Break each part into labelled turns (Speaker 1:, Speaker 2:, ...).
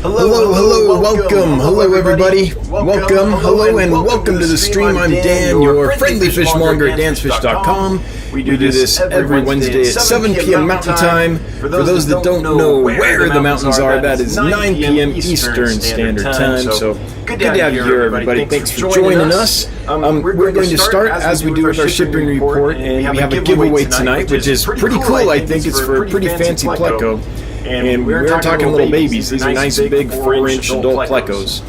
Speaker 1: Hello, welcome, hello everybody, welcome, hello, and welcome to the stream. I'm Dan, your friendly fishmonger at dansfish.com. We do this every Wednesday at 7 p.m. Mountain Time. For those that don't know where the mountains are, that is 9 p.m. Eastern Standard Time. So good to have you here, everybody. Thanks for joining us. We're going to start as we do with our shipping report, and we have a giveaway tonight, which is pretty cool. I think it's for a pretty fancy Pleco. And we're talking little babies. These are nice big 4-inch adult Plecos.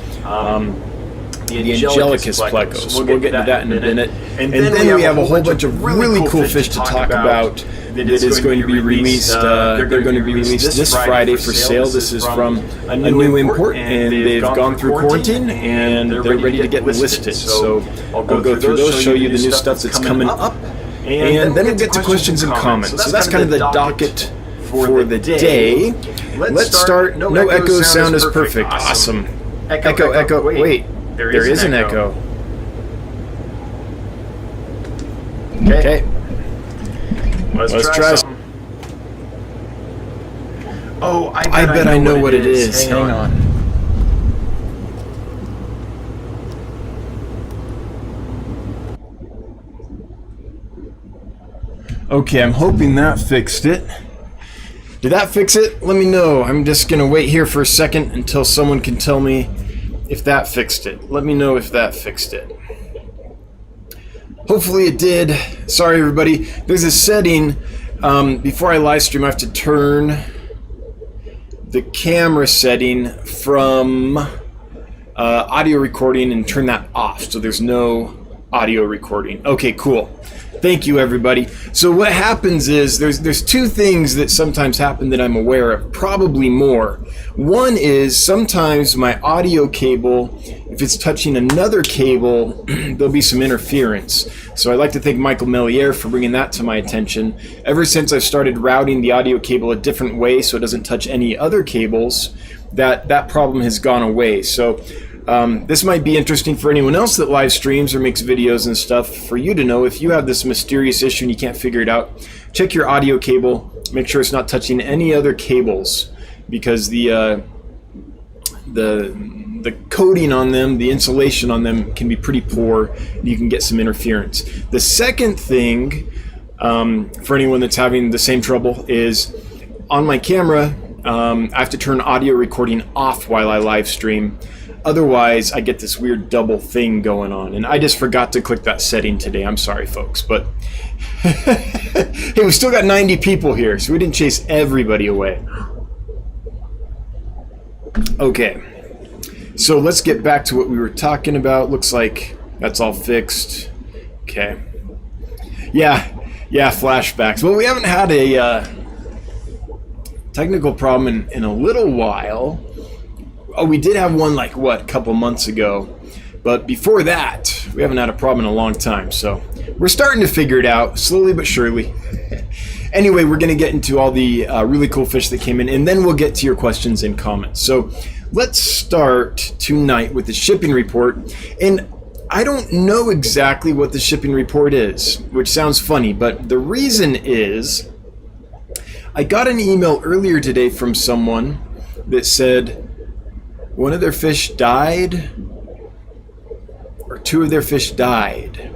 Speaker 1: The Angelicus Plecos. We'll get into that in a minute. And then we have a whole bunch of really cool fish to talk about that is going to be released. They're going to be released this Friday for sale. This is from a new import, and they've gone through quarantine, and they're ready to get listed. So I'll go through those, show you the new stuff that's coming up, and then we'll get to questions and comments. So that's kind of the docket for the day. Let's start. No echo, sound is perfect. Awesome. Echo. Wait, there is an echo. Okay. Let's try. Oh, I bet I know what it is. Hang on. Okay, I'm hoping that fixed it. Did that fix it? Let me know. I'm just going to wait here for a second until someone can tell me if that fixed it. Let me know if that fixed it. Hopefully it did. Sorry, everybody. There's a setting. Before I live stream, I have to turn the camera setting from audio recording and turn that off, so there's no audio recording. Okay, cool. Thank you, everybody. So what happens is there's two things that sometimes happen that I'm aware of, probably more. One is sometimes my audio cable, if it's touching another cable, there'll be some interference. So I'd like to thank Michael Melier for bringing that to my attention. Ever since I've started routing the audio cable a different way so it doesn't touch any other cables, that problem has gone away. So this might be interesting for anyone else that live streams or makes videos and stuff, for you to know if you have this mysterious issue and you can't figure it out. Check your audio cable, make sure it's not touching any other cables, because the coating on them, the insulation on them can be pretty poor, and you can get some interference. The second thing, for anyone that's having the same trouble, is on my camera, I have to turn audio recording off while I live stream. Otherwise, I get this weird double thing going on, and I just forgot to click that setting today. I'm sorry, folks, but hey, we still got 90 people here, so we didn't chase everybody away. Okay, so let's get back to what we were talking about. Looks like that's all fixed. Okay. Yeah, flashbacks. Well, we haven't had a technical problem in a little while. Oh, we did have one a couple months ago, but before that, we haven't had a problem in a long time, so we're starting to figure it out, slowly but surely. Anyway, we're going to get into all the really cool fish that came in, and then we'll get to your questions and comments. So let's start tonight with the shipping report, and I don't know exactly what the shipping report is, which sounds funny, but the reason is I got an email earlier today from someone that said one of their fish died, or two of their fish died.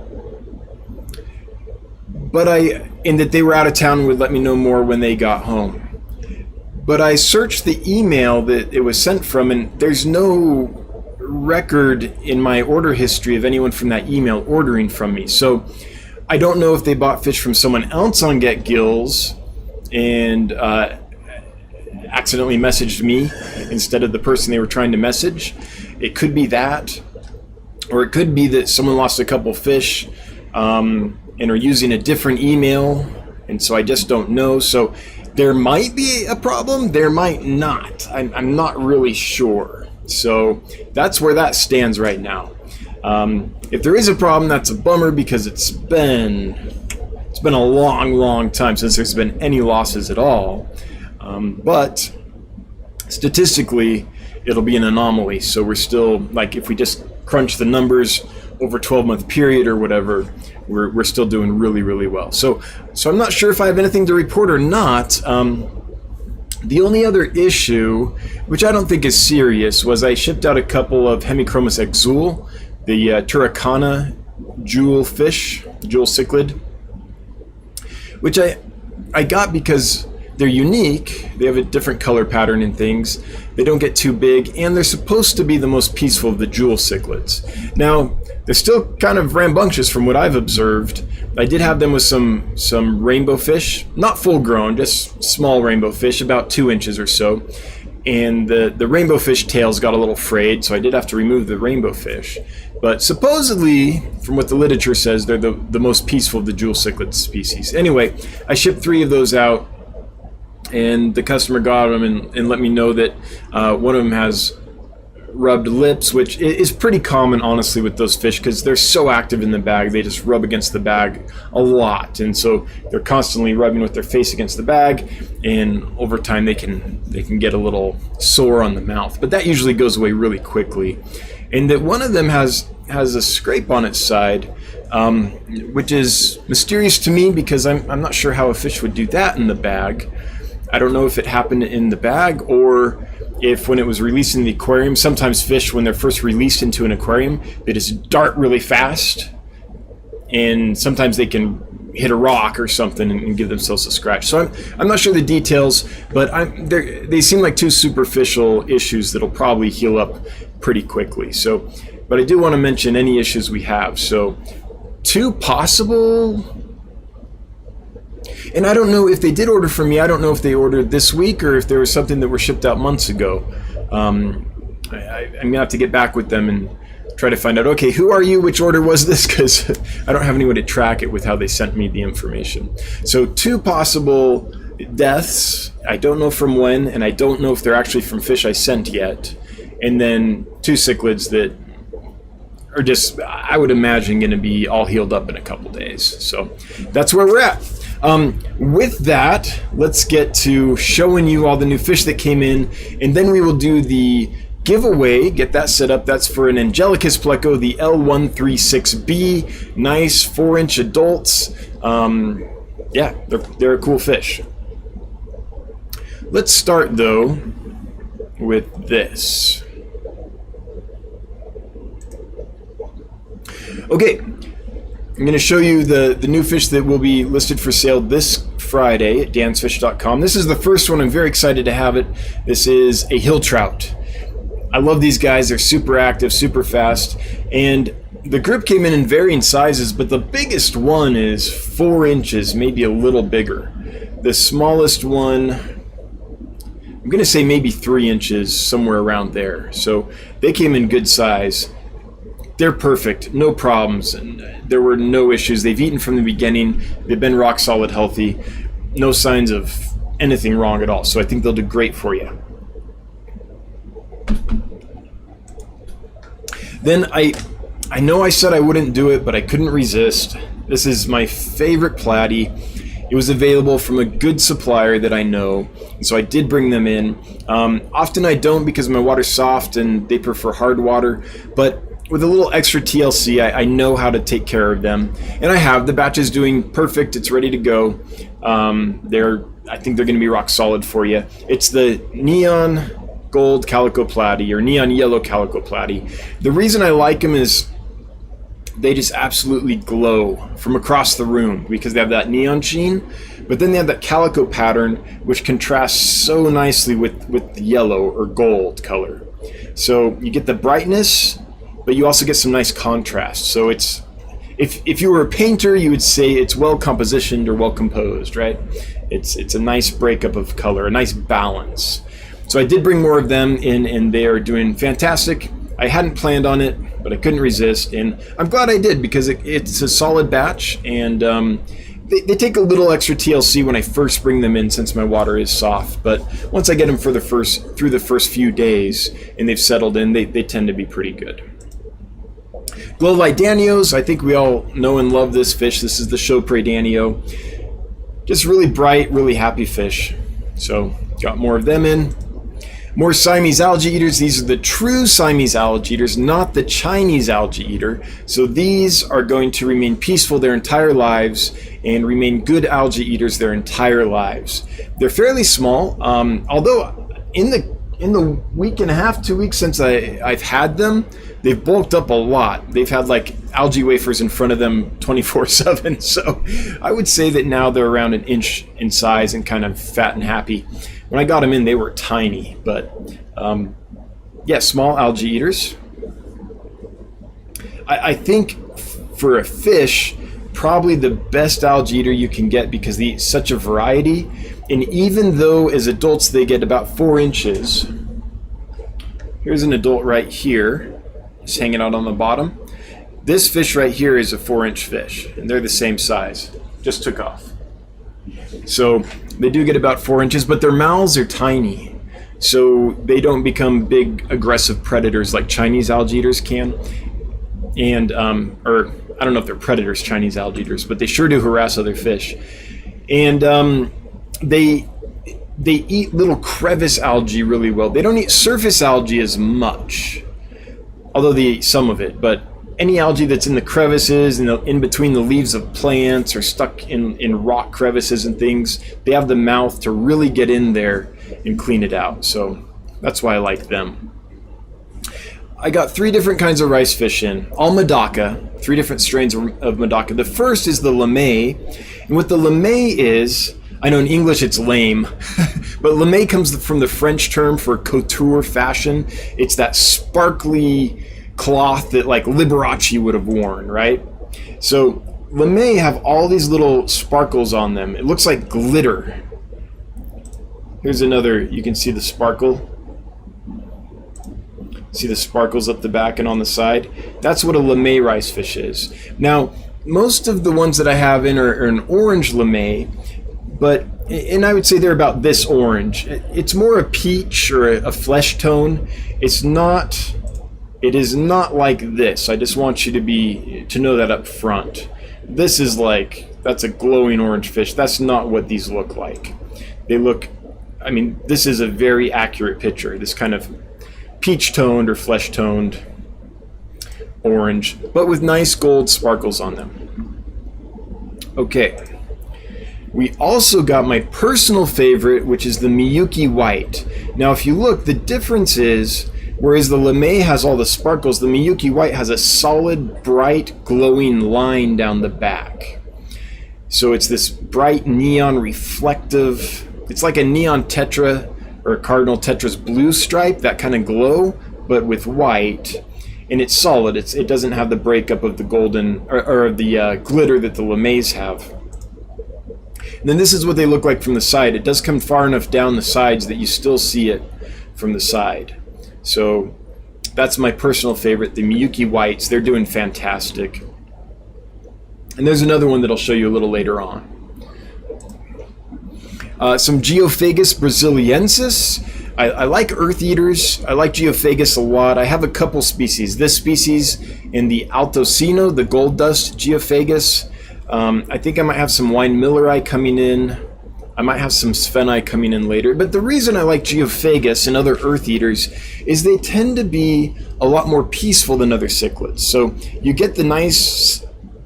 Speaker 1: And that they were out of town and would let me know more when they got home. But I searched the email that it was sent from, and there's no record in my order history of anyone from that email ordering from me. So I don't know if they bought fish from someone else on Get Gills and accidentally messaged me instead of the person they were trying to message. It could be that, or it could be that someone lost a couple fish and are using a different email, and so I just don't know. So there might be a problem, there might not. I'm not really sure. So that's where that stands right now. If there is a problem, that's a bummer, because it's been a long time since there's been any losses at all. But statistically, it'll be an anomaly. So we're still, if we just crunch the numbers over a 12-month period or whatever, we're still doing really well. So I'm not sure if I have anything to report or not. The only other issue, which I don't think is serious, was I shipped out a couple of Hemichromis exul, the Turricana jewel fish, jewel cichlid, which I got because they're unique. They have a different color pattern and things. They don't get too big, and they're supposed to be the most peaceful of the jewel cichlids. Now, they're still kind of rambunctious from what I've observed. I did have them with some rainbow fish, not full grown, just small rainbow fish, about 2 inches or so. And the rainbow fish tails got a little frayed, so I did have to remove the rainbow fish. But supposedly, from what the literature says, they're the most peaceful of the jewel cichlid species. Anyway, I shipped 3 of those out, and the customer got them and let me know that one of them has rubbed lips, which is pretty common, honestly, with those fish because they're so active in the bag. They just rub against the bag a lot, and so they're constantly rubbing with their face against the bag, and over time they can get a little sore on the mouth, but that usually goes away really quickly. And that one of them has a scrape on its side, which is mysterious to me because I'm not sure how a fish would do that in the bag. I don't know if it happened in the bag or if when it was released in the aquarium. Sometimes fish, when they're first released into an aquarium, they just dart really fast, and sometimes they can hit a rock or something and give themselves a scratch. So I'm not sure the details, but they seem like 2 superficial issues that'll probably heal up pretty quickly. So, but I do want to mention any issues we have. So 2 possible. And I don't know if they did order from me. I don't know if they ordered this week or if there was something that were shipped out months ago. I'm going to have to get back with them and try to find out, okay, who are you? Which order was this? Because I don't have any way to track it with how they sent me the information. So 2 possible deaths. I don't know from when, and I don't know if they're actually from fish I sent yet. And then 2 cichlids that are just, I would imagine, going to be all healed up in a couple days. So that's where we're at. With that, let's get to showing you all the new fish that came in, and then we will do the giveaway, get that set up. That's for an Angelicus Pleco, the L136b, nice 4-inch adults. Yeah, they're a cool fish. Let's start though with this. Okay, I'm going to show you the new fish that will be listed for sale this Friday at dansfish.com. This is the first one. I'm very excited to have it. This is a hill trout. I love these guys. They're super active, super fast, and the group came in varying sizes, but the biggest one is 4 inches, maybe a little bigger. The smallest one, I'm going to say maybe 3 inches, somewhere around there. So they came in good size. They're perfect, no problems, and there were no issues. They've eaten from the beginning. They've been rock solid healthy. No signs of anything wrong at all. So I think they'll do great for you. Then I know I said I wouldn't do it, but I couldn't resist. This is my favorite platy. It was available from a good supplier that I know, and so I did bring them in. Often I don't because my water's soft and they prefer hard water, but with a little extra TLC, I know how to take care of them, and I have. The batch is doing perfect. It's ready to go. I think they're going to be rock solid for you. It's the neon gold calico platy or neon yellow calico platy. The reason I like them is they just absolutely glow from across the room because they have that neon sheen, but then they have that calico pattern which contrasts so nicely with the yellow or gold color. So you get the brightness, but you also get some nice contrast. So it's, if you were a painter, you would say it's well compositioned or well composed, right? It's a nice breakup of color, a nice balance. So I did bring more of them in, and they are doing fantastic. I hadn't planned on it, but I couldn't resist, and I'm glad I did because it's a solid batch, and they take a little extra TLC when I first bring them in since my water is soft, but once I get them through the first few days and they've settled in, they tend to be pretty good. Glow Light Danios, I think we all know and love this fish. This is the Chopre Danio. Just really bright, really happy fish. So got more of them in. More Siamese algae eaters. These are the true Siamese algae eaters, not the Chinese algae eater. So these are going to remain peaceful their entire lives and remain good algae eaters their entire lives. They're fairly small, although in the week and a half, 2 weeks since I've had them, they've bulked up a lot. They've had like algae wafers in front of them 24/7. So I would say that now they're around an inch in size and kind of fat and happy. When I got them in, they were tiny, but yeah, small algae eaters. I think for a fish, probably the best algae eater you can get because they eat such a variety. And even though as adults they get about 4 inches, here's an adult right here, just hanging out on the bottom. This fish right here is a 4-inch fish, and they're the same size. Just took off. So they do get about 4 inches, but their mouths are tiny, so they don't become big aggressive predators like Chinese algae eaters can. And or I don't know if they're predators, Chinese algae eaters, but they sure do harass other fish. And they eat little crevice algae really well. They don't eat surface algae as much, although they eat some of it. But any algae that's in the crevices and in between the leaves of plants or stuck in rock crevices and things, they have the mouth to really get in there and clean it out. So that's why I like them. I got 3 different kinds of rice fish in, all Medaka, 3 different strains of Medaka. The first is the lamé, and what the lamé is, I know in English it's lame, but lamé comes from the French term for couture fashion. It's that sparkly cloth that like Liberace would have worn, right? So lamé have all these little sparkles on them. It looks like glitter. Here's another, you can see the sparkle. See the sparkles up the back and on the side? That's what a lamé rice fish is. Now, most of the ones that I have in are an orange lamé, and I would say they're about this orange. It's more a peach or a flesh tone. It is not like this. I just want you to know that up front. This is that's a glowing orange fish. That's not what these look like. They look, I mean, this is a very accurate picture. This kind of peach toned or flesh toned orange, but with nice gold sparkles on them. Okay. We also got my personal favorite, which is the Miyuki White. Now, if you look, the difference is, whereas the lamé has all the sparkles, the Miyuki White has a solid, bright, glowing line down the back. So it's this bright neon reflective, it's like a neon tetra or a cardinal tetra's blue stripe, that kind of glow, but with white. And it's solid, it doesn't have the breakup of the golden, or the glitter that the lamés have. And then this is what they look like from the side. It does come far enough down the sides that you still see it from the side. So that's my personal favorite, the Miyuki Whites. They're doing fantastic. And there's another one that I'll show you a little later on. Some Geophagus Braziliensis. I like earth eaters. I like Geophagus a lot. I have a couple species. This species in the Altocino, the gold dust Geophagus. I think I might have some wine milleri coming in. I might have some spheni coming in later. But the reason I like Geophagus and other earth eaters is they tend to be a lot more peaceful than other cichlids. So you get the nice,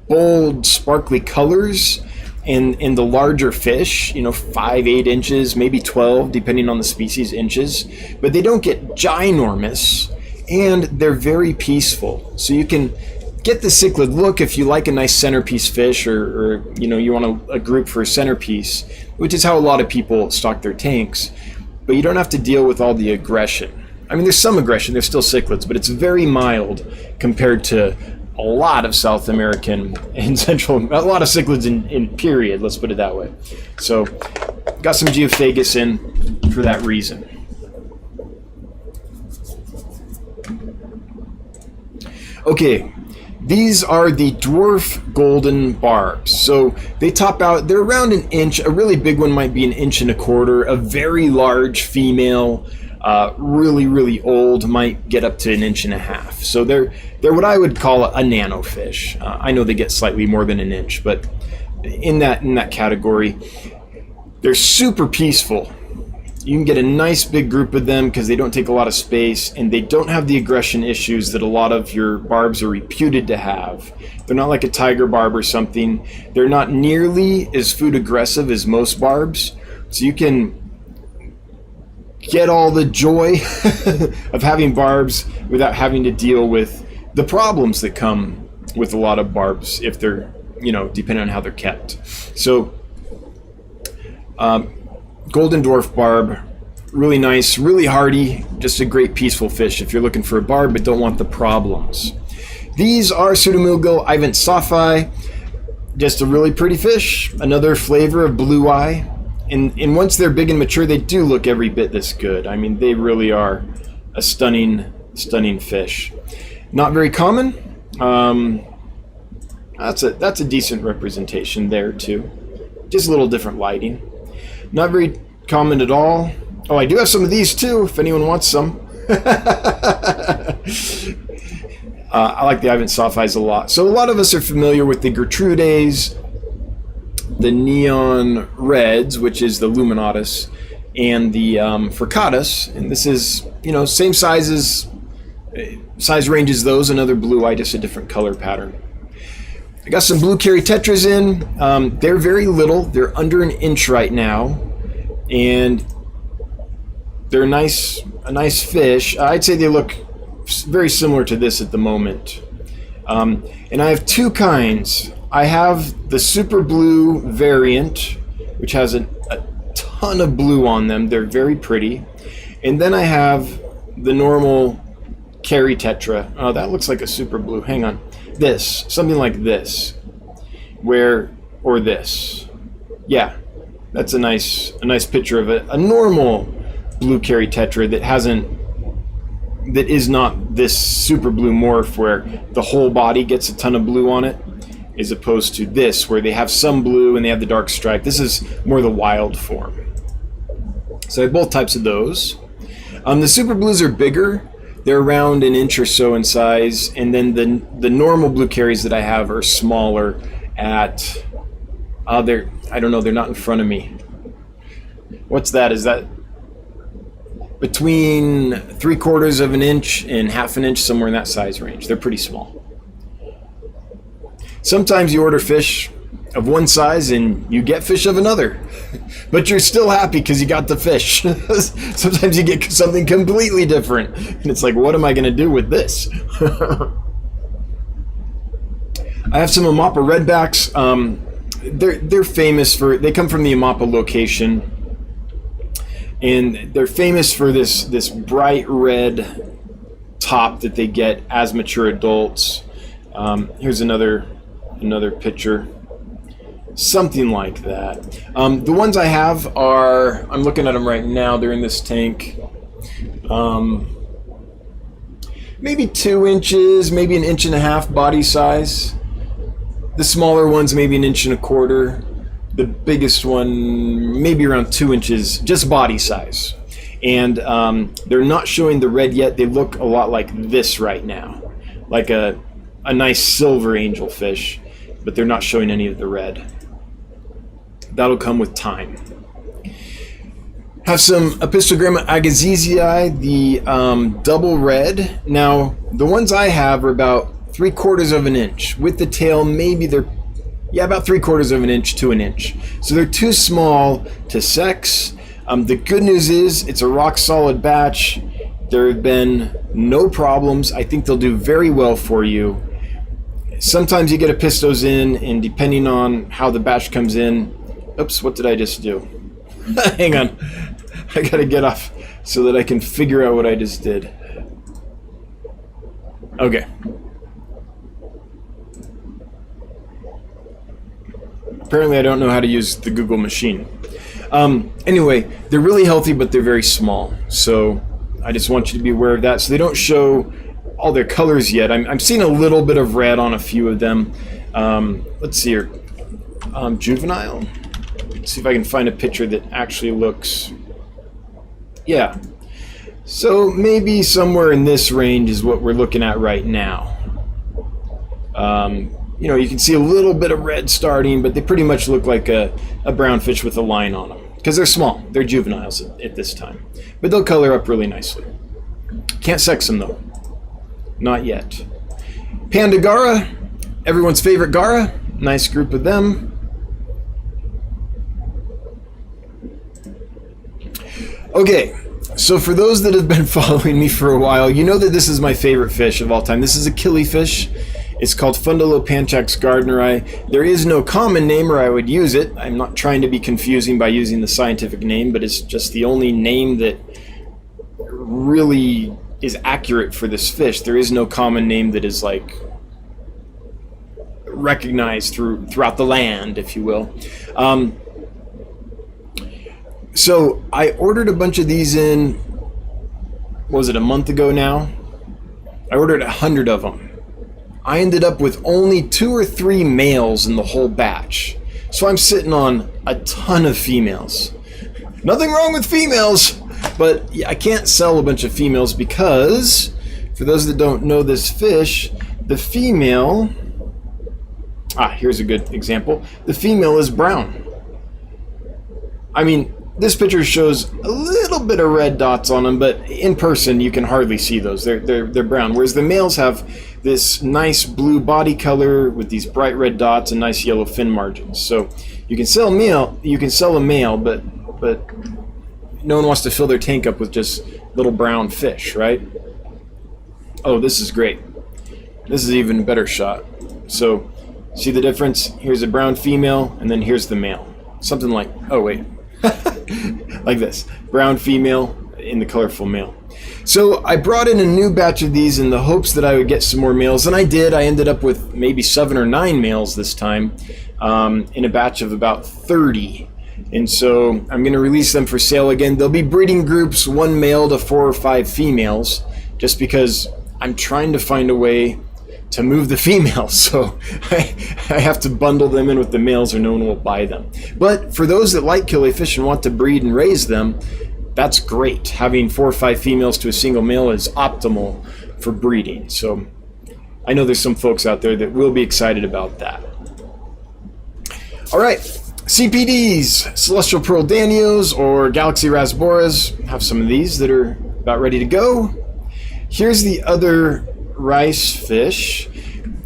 Speaker 1: bold, sparkly colors in the larger fish, 5, 8 inches, maybe 12, depending on the species, inches. But they don't get ginormous, and they're very peaceful. So you can get the cichlid look if you like a nice centerpiece fish, or you want a group for a centerpiece, which is how a lot of people stock their tanks. But you don't have to deal with all the aggression. I mean, there's some aggression, there's still cichlids, but it's very mild compared to a lot of South American and Central, a lot of cichlids in period, let's put it that way. So got some Geophagus in for that reason. Okay, these are the dwarf golden barbs. So they top out, they're around an inch. A really big one might be 1.25 inches. A very large female, really, really old, might get up to 1.5 inches. So they're what I would call a nano fish. I know they get slightly more than 1 inch, but in that category, they're super peaceful. You can get a nice big group of them because they don't take a lot of space, and they don't have the aggression issues that a lot of your barbs are reputed to have. They're not like a tiger barb or something. They're not nearly as food aggressive as most barbs, so you can get all the joy of having barbs without having to deal with the problems that come with a lot of barbs if they're, depending on how they're kept. So golden dwarf barb, really nice, really hardy, just a great peaceful fish if you're looking for a barb but don't want the problems. These are Pseudomugil Ivantsophi, just a really pretty fish, another flavor of blue eye. And once they're big and mature, they do look every bit this good. I mean, they really are a stunning fish. Not very common. That's a decent representation there too. Just a little different lighting. Not very common at all. Oh, I do have some of these too, if anyone wants some. I like the Ivantsophi a lot. So a lot of us are familiar with the Gertrudes, the neon reds, which is the luminatus, and the furcatus. And this is, same size range as those, another blue eye, just a different color pattern. I got some blue Carry tetras in. They're very little. They're under an inch right now, and they're a nice fish. I'd say they look very similar to this at the moment. And I have two kinds. I have the super blue variant, which has a ton of blue on them. They're very pretty. And then I have the normal Carry tetra. Oh, that looks like a super blue. Hang on. This, something like this, or this. Yeah, that's a nice picture of a normal blue Carry tetra that is not this super blue morph where the whole body gets a ton of blue on it, as opposed to this where they have some blue and they have the dark stripe. This is more the wild form. So I have both types of those. The super blues are bigger. They're around an inch or so in size, and then the normal blue Carries that I have are smaller at, I don't know, they're not in front of me. What's that? Is that between 3/4 of an inch and 1/2 an inch, somewhere in that size range? They're pretty small. Sometimes you order fish of one size and you get fish of another, but you're still happy because you got the fish. Sometimes you get something completely different, and it's like, what am I going to do with this? I have some Amapa redbacks. They're famous for, they come from the Amapa location, and they're famous for this bright red top that they get as mature adults. Here's another picture. Something like that. The ones I have are, I'm looking at them right now, they're in this tank. Maybe 2 inches, maybe 1.5 inches body size. The smaller ones, maybe 1.25 inches. The biggest one, maybe around 2 inches, just body size. And they're not showing the red yet. They look a lot like this right now, like a nice silver angelfish, but they're not showing any of the red. That'll come with time. Have some Apistogramma Agaziai, the double red. Now, the ones I have are about 3/4 of an inch. With the tail, maybe they're, about 3/4 of an inch to an inch. So they're too small to sex. The good news is it's a rock solid batch. There have been no problems. I think they'll do very well for you. Sometimes you get a pistos in, and depending on how the batch comes in, oops, what did I just do? Hang on, I gotta get off so that I can figure out what I just did. Okay. Apparently I don't know how to use the Google machine. Anyway, they're really healthy, but they're very small. So I just want you to be aware of that. So they don't show all their colors yet. I'm seeing a little bit of red on a few of them. Let's see here. Juvenile. Let's see if I can find a picture that actually looks, yeah. So maybe somewhere in this range is what we're looking at right now. You can see a little bit of red starting, but they pretty much look like a brown fish with a line on them. because they're small. They're juveniles at this time. But they'll color up really nicely. Can't sex them though. Not yet. Pandagara, everyone's favorite Gara. Nice group of them. Okay, so for those that have been following me for a while, you know that this is my favorite fish of all time. This is a killifish. It's called Fundulopanchax gardneri. There is no common name, or I would use it. I'm not trying to be confusing by using the scientific name, but it's just the only name that really is accurate for this fish. There is no common name that is like recognized throughout the land, if you will. So I ordered a bunch of these in, was it a month ago now? I ordered 100 of them. I ended up with only 2 or 3 males in the whole batch. So I'm sitting on a ton of females. Nothing wrong with females, but I can't sell a bunch of females because, for those that don't know this fish, the female, here's a good example. The female is brown. I mean, this picture shows a little bit of red dots on them, but in person you can hardly see those. They're brown, whereas the males have this nice blue body color with these bright red dots and nice yellow fin margins. So you can sell a male, but no one wants to fill their tank up with just little brown fish, right? Oh, this is great. This is even a better shot. So see the difference? Here's a brown female, and then here's the male. Something like, oh wait. Like this, brown female in the colorful male. So I brought in a new batch of these in the hopes that I would get some more males, and I did. I ended up with maybe 7 or 9 males this time, in a batch of about 30. And so I'm going to release them for sale again. There'll be breeding groups, 1 male to 4 or 5 females, just because I'm trying to find a way to move the females, so I have to bundle them in with the males or no one will buy them. But for those that like killifish and want to breed and raise them, that's great. Having 4 or 5 females to a single male is optimal for breeding. So I know there's some folks out there that will be excited about that. All right, CPDs, Celestial Pearl Danios or Galaxy Rasboras, have some of these that are about ready to go. Here's the other rice fish.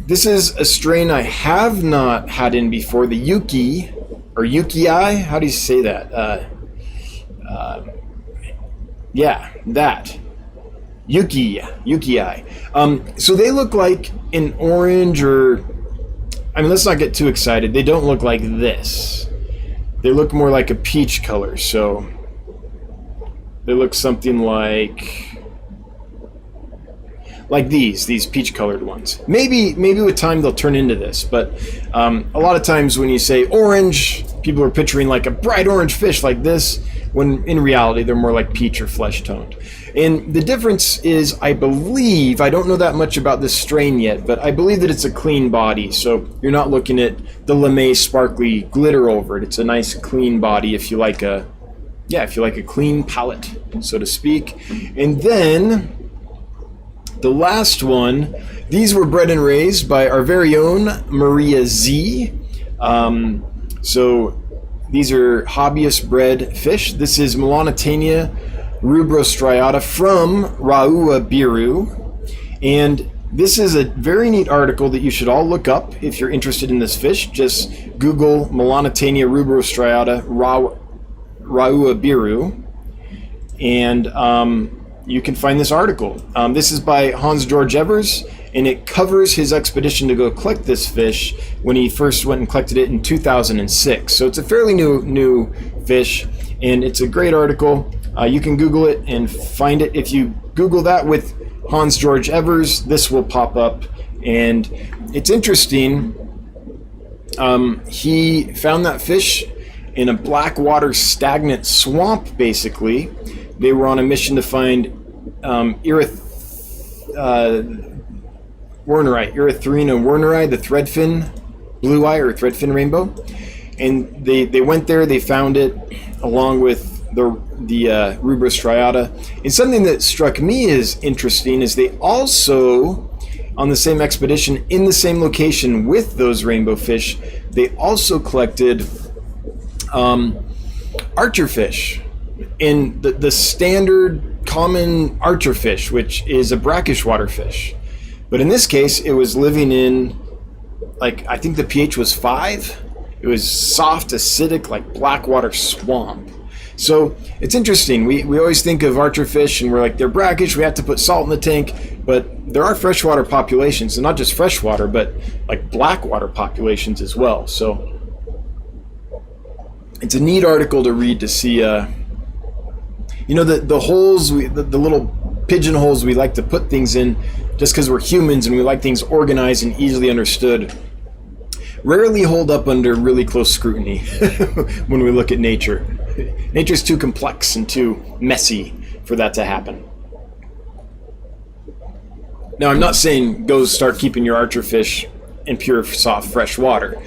Speaker 1: This is a strain I have not had in before, the Yuki, or Yukii, how do you say that? Yeah, that. Yukii. So they look like an orange, or, I mean, let's not get too excited. They don't look like this. They look more like a peach color, so they look something like these peach colored ones. Maybe with time they'll turn into this, but a lot of times when you say orange, people are picturing like a bright orange fish like this, when in reality they're more like peach or flesh toned. And the difference is, I believe, I don't know that much about this strain yet, but I believe that it's a clean body, so you're not looking at the lame sparkly glitter over it. It's a nice clean body if you like a clean palate, so to speak. And then the last one, these were bred and raised by our very own Maria Z. So these are hobbyist bred fish. This is Melanotania rubrostriata from Raua Biru. And this is a very neat article that you should all look up if you're interested in this fish. Just Google Melanotania rubrostriata Raua Biru. And you can find this article. This is by Hans George Evers, and it covers his expedition to go collect this fish when he first went and collected it in 2006. So it's a fairly new fish, and it's a great article. You can Google it and find it. If you Google that with Hans George Evers, this will pop up, and it's interesting. He found that fish in a black water stagnant swamp, basically. They were on a mission to find Erythrina werneri, the threadfin blue eye or threadfin rainbow, and they went there. They found it along with the rubrostriata. And something that struck me as interesting is they also, on the same expedition in the same location with those rainbow fish, they also collected archer fish, in the standard common archer fish, which is a brackish water fish. But in this case, it was living in, like, I think the pH was 5. It was soft, acidic, like black water swamp. So it's interesting. We always think of archer fish and we're like, they're brackish, we have to put salt in the tank. But there are freshwater populations, and not just freshwater, but like black water populations as well. So it's a neat article to read, to see, you know, the holes, the little pigeonholes we like to put things in just because we're humans and we like things organized and easily understood, rarely hold up under really close scrutiny when we look at nature. Nature's too complex and too messy for that to happen. Now, I'm not saying go start keeping your archer fish in pure, soft, fresh water.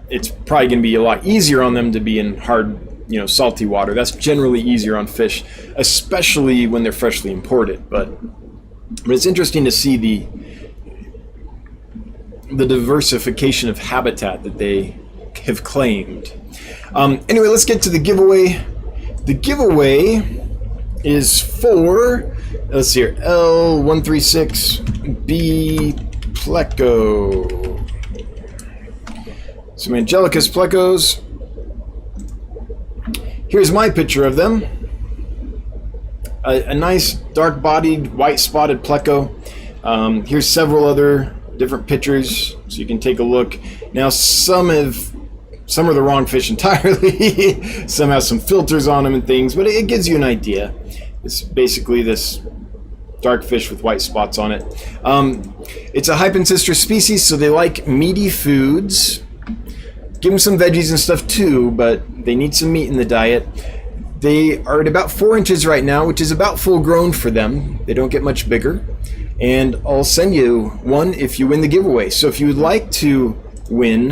Speaker 1: It's probably going to be a lot easier on them to be in hard, salty water. That's generally easier on fish, especially when they're freshly imported. But it's interesting to see the diversification of habitat that they have claimed. Anyway, let's get to the giveaway. The giveaway is for, let's see here, L136b Pleco. Some Angelicus Plecos. Here's my picture of them. A nice dark-bodied, white-spotted Pleco. Here's several other different pictures, so you can take a look. Now, some are the wrong fish entirely. Some have some filters on them and things, but it gives you an idea. It's basically this dark fish with white spots on it. It's a Hypensister species, so they like meaty foods. Give them some veggies and stuff too, but they need some meat in the diet. They are at about 4 inches right now, which is about full grown for them. They don't get much bigger. And I'll send you one if you win the giveaway. So if you would like to win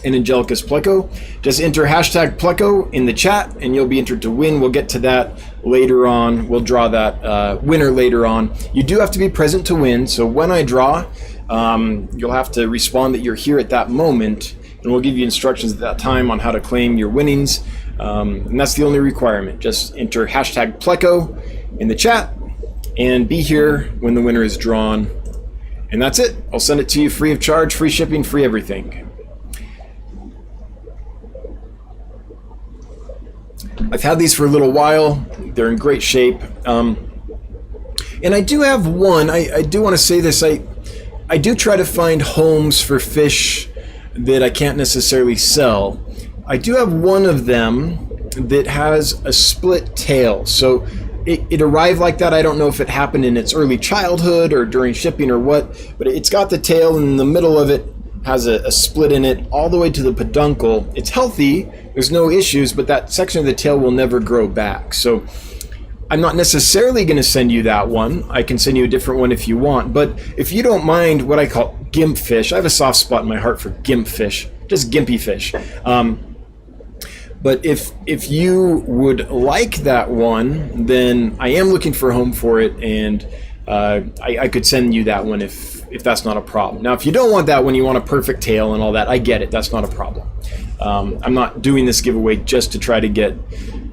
Speaker 1: an Angelicus Pleco, just enter hashtag Pleco in the chat and you'll be entered to win. We'll get to that later on. We'll draw that winner later on. You do have to be present to win. So when I draw, you'll have to respond that you're here at that moment, and we'll give you instructions at that time on how to claim your winnings. And that's the only requirement. Just enter hashtag Pleco in the chat and be here when the winner is drawn. And that's it. I'll send it to you free of charge, free shipping, free everything. I've had these for a little while. They're in great shape. And I do have one. I do want to say this. I do try to find homes for fish that I can't necessarily sell. I do have one of them that has a split tail. So it arrived like that. I don't know if it happened in its early childhood or during shipping or what, but it's got the tail, and in the middle of it has a split in it all the way to the peduncle. It's healthy, there's no issues, but that section of the tail will never grow back. So I'm not necessarily going to send you that one. I can send you a different one if you want. But if you don't mind what I call gimp fish, I have a soft spot in my heart for gimp fish, just gimpy fish. But if you would like that one, then I am looking for a home for it, and I could send you that one if that's not a problem. Now, if you don't want that one, you want a perfect tail and all that, I get it. That's not a problem. I'm not doing this giveaway just to try to get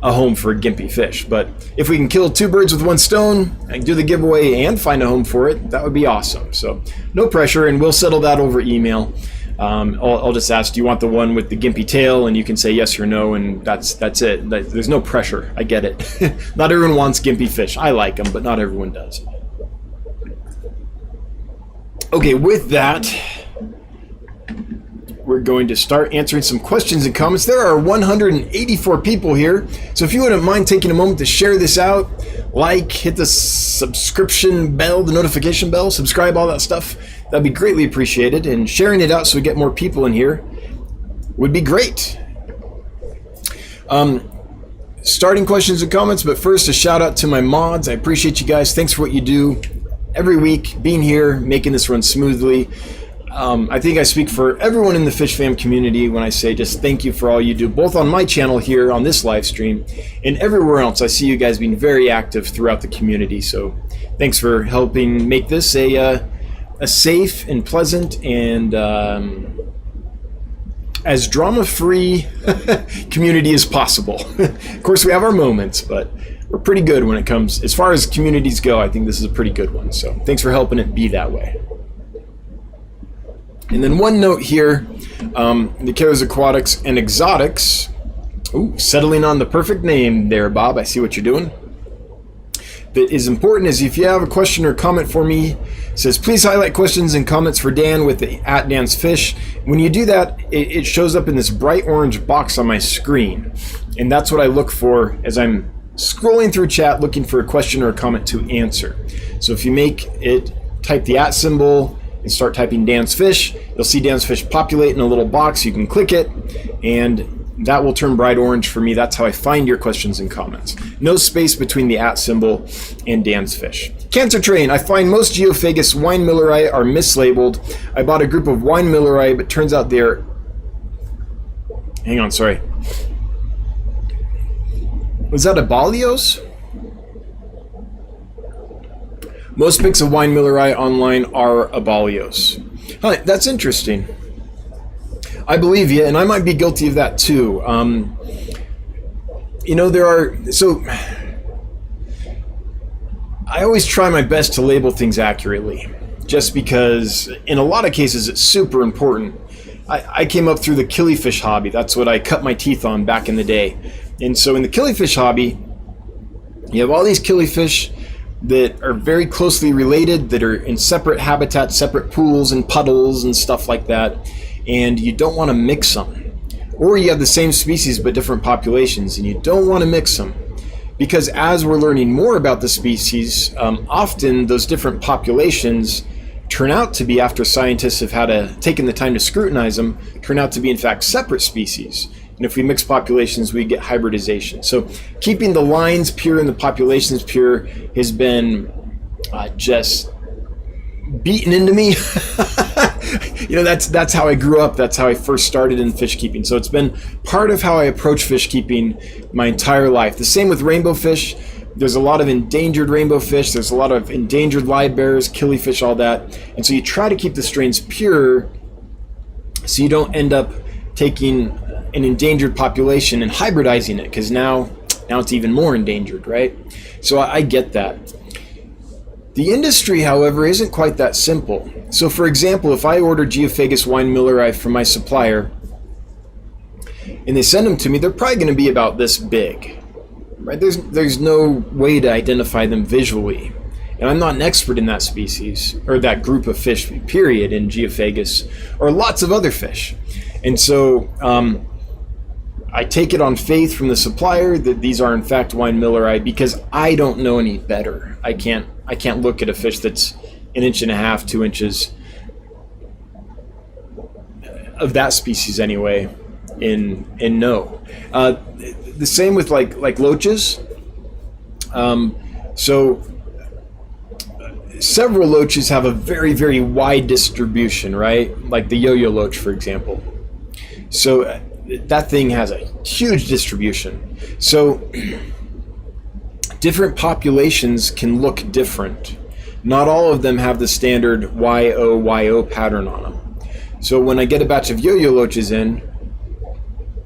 Speaker 1: a home for a gimpy fish. But if we can kill 2 birds with 1 stone, I can do the giveaway and find a home for it, that would be awesome. So no pressure, and we'll settle that over email. I'll just ask, do you want the one with the gimpy tail? And you can say yes or no, and that's it. There's no pressure. I get it. Not everyone wants gimpy fish. I like them, but not everyone does. Okay, with that, we're going to start answering some questions and comments. There are 184 people here, so if you wouldn't mind taking a moment to share this out, hit the subscription bell, the notification bell, subscribe, all that stuff, that'd be greatly appreciated. And sharing it out so we get more people in here would be great. Starting questions and comments, but first a shout out to my mods. I appreciate you guys. Thanks for what you do every week, being here, making this run smoothly. I think I speak for everyone in the Fish Fam community when I say just thank you for all you do, both on my channel here on this live stream and everywhere else. I see you guys being very active throughout the community, so thanks for helping make this a safe and pleasant and as drama-free community as possible. Of course, we have our moments, but we're pretty good when it comes, as far as communities go. I think this is a pretty good one. So thanks for helping it be that way. And then one note here, the Keros Aquatics and Exotics. Ooh, settling on the perfect name there, Bob. I see what you're doing. That is important is if you have a question or comment for me, it says please highlight questions and comments for Dan with the @DansFish. When you do that, it shows up in this bright orange box on my screen, and that's what I look for as I'm scrolling through chat looking for a question or a comment to answer. So if you make it, type the @ symbol and start typing DansFish, you'll see DansFish populate in a little box. You can click it and that will turn bright orange for me. That's how I find your questions and comments. No space between the @ symbol and DansFish. Cancer Train. I find most Geophagus wine milleri are mislabeled. I bought a group of wine milleri, but turns out they're... Hang on, sorry. Was that a Balios? Most pics of wine milleri online are Abalios. Huh, that's interesting. I believe you, and I might be guilty of that too. You know, there are... So, I always try my best to label things accurately, just because in a lot of cases it's super important. I came up through the killifish hobby. That's what I cut my teeth on back in the day. And so in the killifish hobby, you have all these killifish that are very closely related, that are in separate habitats, separate pools and puddles and stuff like that, and you don't want to mix them. Or you have the same species but different populations, and you don't want to mix them. Because as we're learning more about the species, often those different populations turn out to be, after scientists have taken the time to scrutinize them, turn out to be in fact separate species. And if we mix populations, we get hybridization. So keeping the lines pure and the populations pure has been just beaten into me. You know, that's how I grew up. That's how I first started in fish keeping. So it's been part of how I approach fish keeping my entire life. The same with rainbow fish. There's a lot of endangered rainbow fish. There's a lot of endangered live bears, killifish, all that. And so you try to keep the strains pure so you don't end up taking an endangered population and hybridizing it, because now it's even more endangered, right? So I get that. The industry, however, isn't quite that simple. So for example, if I order Geophagus wine milleri from my supplier and they send them to me, they're probably going to be about this big, right? There's no way to identify them visually. And I'm not an expert in that species or that group of fish, period, in Geophagus or lots of other fish. And so I take it on faith from the supplier that these are in fact wine milleri, because I don't know any better. I can't look at a fish that's 1.5 inches, 2 inches of that species anyway, and know. The same with like loaches. So several loaches have a very, very wide distribution, right? Like the yo-yo loach, for example. So that thing has a huge distribution. So different populations can look different. Not all of them have the standard YO pattern on them. So when I get a batch of yo-yo loaches in,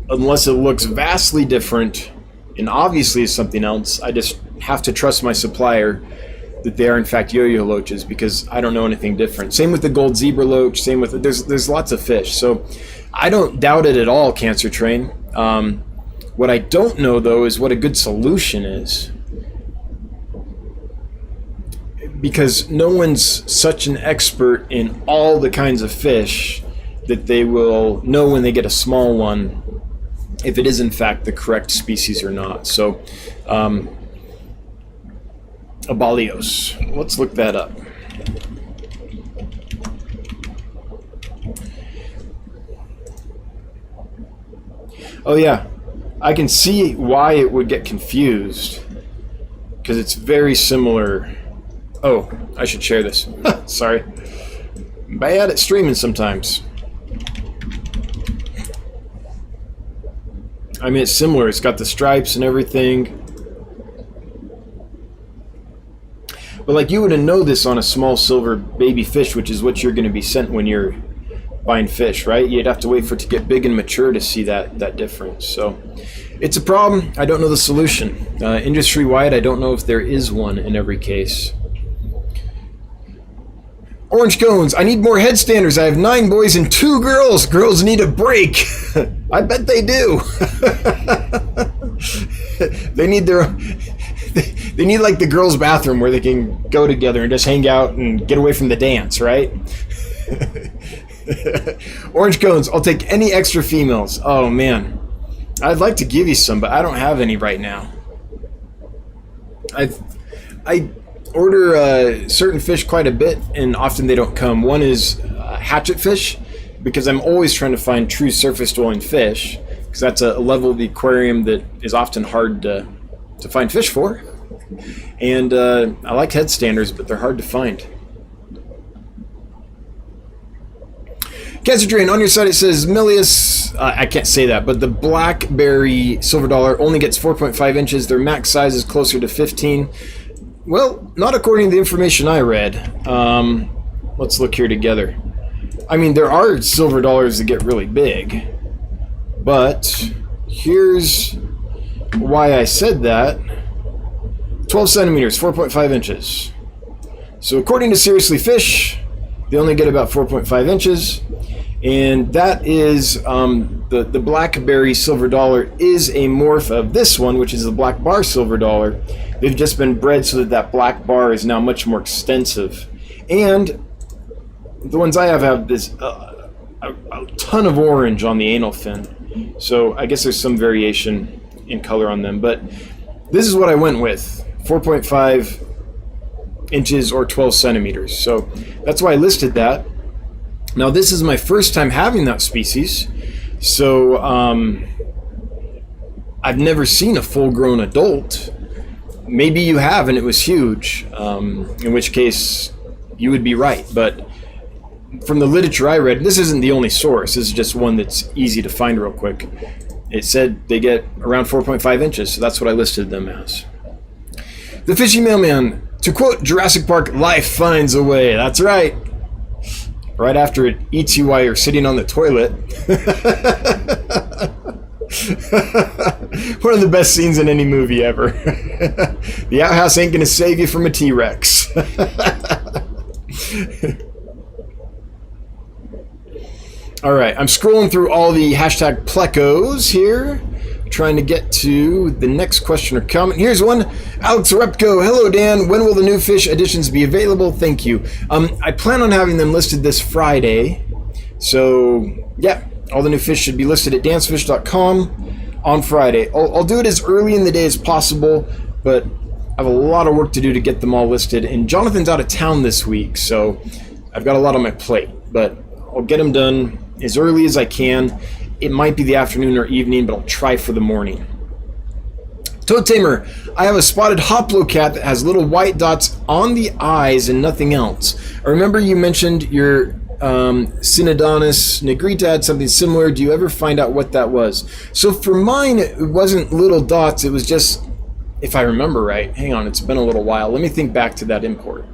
Speaker 1: unless it looks vastly different and obviously is something else, I just have to trust my supplier that they are in fact yo-yo loaches, because I don't know anything different. Same with the gold zebra loach, same with there's lots of fish. So I don't doubt it at all, Cancer Train. What I don't know though is what a good solution is, because no one's such an expert in all the kinds of fish that they will know when they get a small one if it is in fact the correct species or not. So Abalios, let's look that up. Oh yeah, I can see why it would get confused, because it's very similar. Oh, I should share this. Sorry. Bad at streaming sometimes. I mean, it's similar. It's got the stripes and everything. But like, you wouldn't know this on a small silver baby fish, which is what you're going to be sent when you're buying fish, right? You'd have to wait for it to get big and mature to see that difference. So it's a problem. I don't know the solution. Industry-wide, I don't know if there is one in every case. Orange cones. I need more headstanders. I have 9 boys and 2 girls. Girls need a break. I bet they do. They need their... They need like the girls' bathroom where they can go together and just hang out and get away from the dance, right? Orange cones. I'll take any extra females. Oh man, I'd like to give you some, but I don't have any right now. I order certain fish quite a bit, and often they don't come. One is hatchet fish, because I'm always trying to find true surface-dwelling fish, because that's a level of the aquarium that is often hard to find fish for. And I like headstanders, but they're hard to find. Cancer Drain, on your side it says Milius, I can't say that, but the blackberry silver dollar only gets 4.5 inches. Their max size is closer to 15. Well, not according to the information I read. Let's look here together. I mean, there are silver dollars that get really big, but here's why I said that. 12 centimeters, 4.5 inches. So according to Seriously Fish, they only get about 4.5 inches. And that is, the blackberry silver dollar is a morph of this one, which is the black bar silver dollar. They've just been bred so that black bar is now much more extensive. And the ones I have this a ton of orange on the anal fin. So I guess there's some variation in color on them. But this is what I went with, 4.5 inches or 12 centimeters. So that's why I listed that. Now this is my first time having that species, so I've never seen a full-grown adult. Maybe you have and it was huge, in which case you would be right. But from the literature I read, this isn't the only source, this is just one that's easy to find real quick. It said they get around 4.5 inches, so that's what I listed them as. The Fishy Mailman, to quote Jurassic Park, life finds a way. That's right. Right after it eats you while you're sitting on the toilet. One of the best scenes in any movie ever. The outhouse ain't gonna save you from a T-Rex. Alright, I'm scrolling through all the hashtag Plecos here, trying to get to the next question or comment. Here's one. Alex Repko, hello Dan, when will the new fish editions be available? Thank you. I plan on having them listed this Friday. So yeah, all the new fish should be listed at dancfish.com on Friday. I'll do it as early in the day as possible, but I have a lot of work to do to get them all listed. And Jonathan's out of town this week, so I've got a lot on my plate, but I'll get them done as early as I can. It might be the afternoon or evening, but I'll try for the morning. Toad Tamer, I have a spotted hoplo cat that has little white dots on the eyes and nothing else. I remember you mentioned your Synodontis nigrita had something similar. Do you ever find out what that was? So for mine, it wasn't little dots. It was just, if I remember right, hang on, it's been a little while. Let me think back to that import.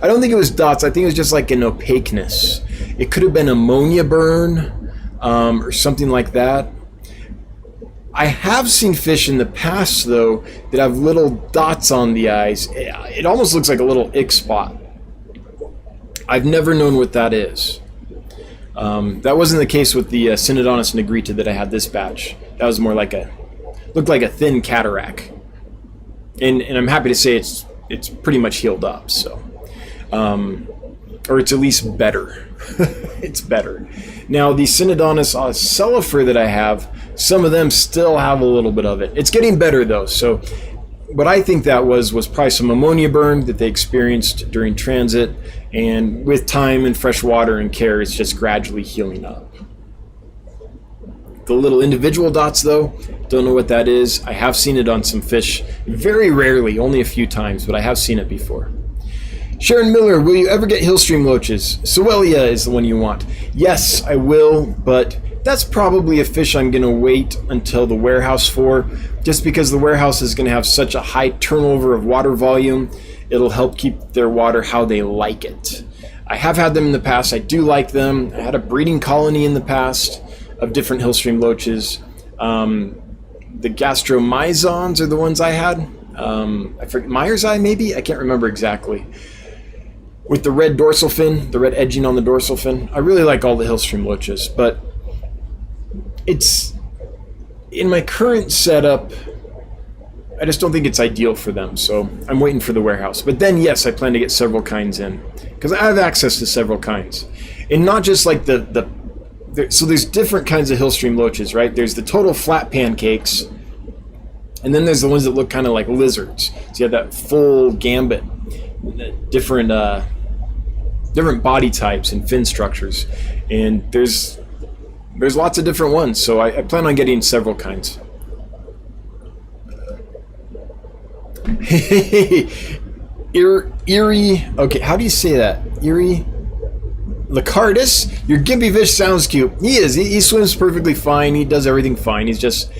Speaker 1: I don't think it was dots. I think it was just like an opaqueness. It could have been ammonia burn. Or something like that. I have seen fish in the past, though, that have little dots on the eyes. It almost looks like a little ick spot. I've never known what that is. That wasn't the case with the Synodontis nigrita that I had this batch. That was more like looked like a thin cataract. And I'm happy to say it's pretty much healed up, so. Or it's at least better. It's better. Now, the Synodontis ocellifer that I have, some of them still have a little bit of it. It's getting better, though. So what I think that was probably some ammonia burn that they experienced during transit. And with time and fresh water and care, it's just gradually healing up. The little individual dots, though, don't know what that is. I have seen it on some fish. Very rarely, only a few times, but I have seen it before. Sharon Miller, will you ever get hillstream loaches? Soelia is the one you want. Yes, I will, but that's probably a fish I'm going to wait until the warehouse for, just because the warehouse is going to have such a high turnover of water volume. It'll help keep their water how they like it. I have had them in the past. I do like them. I had a breeding colony in the past of different hillstream loaches. The gastromyzons are the ones I had. I forget, Meyer's Eye maybe? I can't remember exactly. With the red dorsal fin, the red edging on the dorsal fin. I really like all the hillstream loaches, but it's, in my current setup, I just don't think it's ideal for them, so I'm waiting for the warehouse. But then, yes, I plan to get several kinds in, because I have access to several kinds. And not just like so there's different kinds of hillstream loaches, right? There's the total flat pancakes, and then there's the ones that look kind of like lizards. So you have that full gambit, different body types and fin structures, and there's lots of different ones. So I plan on getting several kinds. Erie. Okay, how do you say that? Erie. Lacardus, your gimpy fish sounds cute. He is. He swims perfectly fine. He does everything fine. He's just,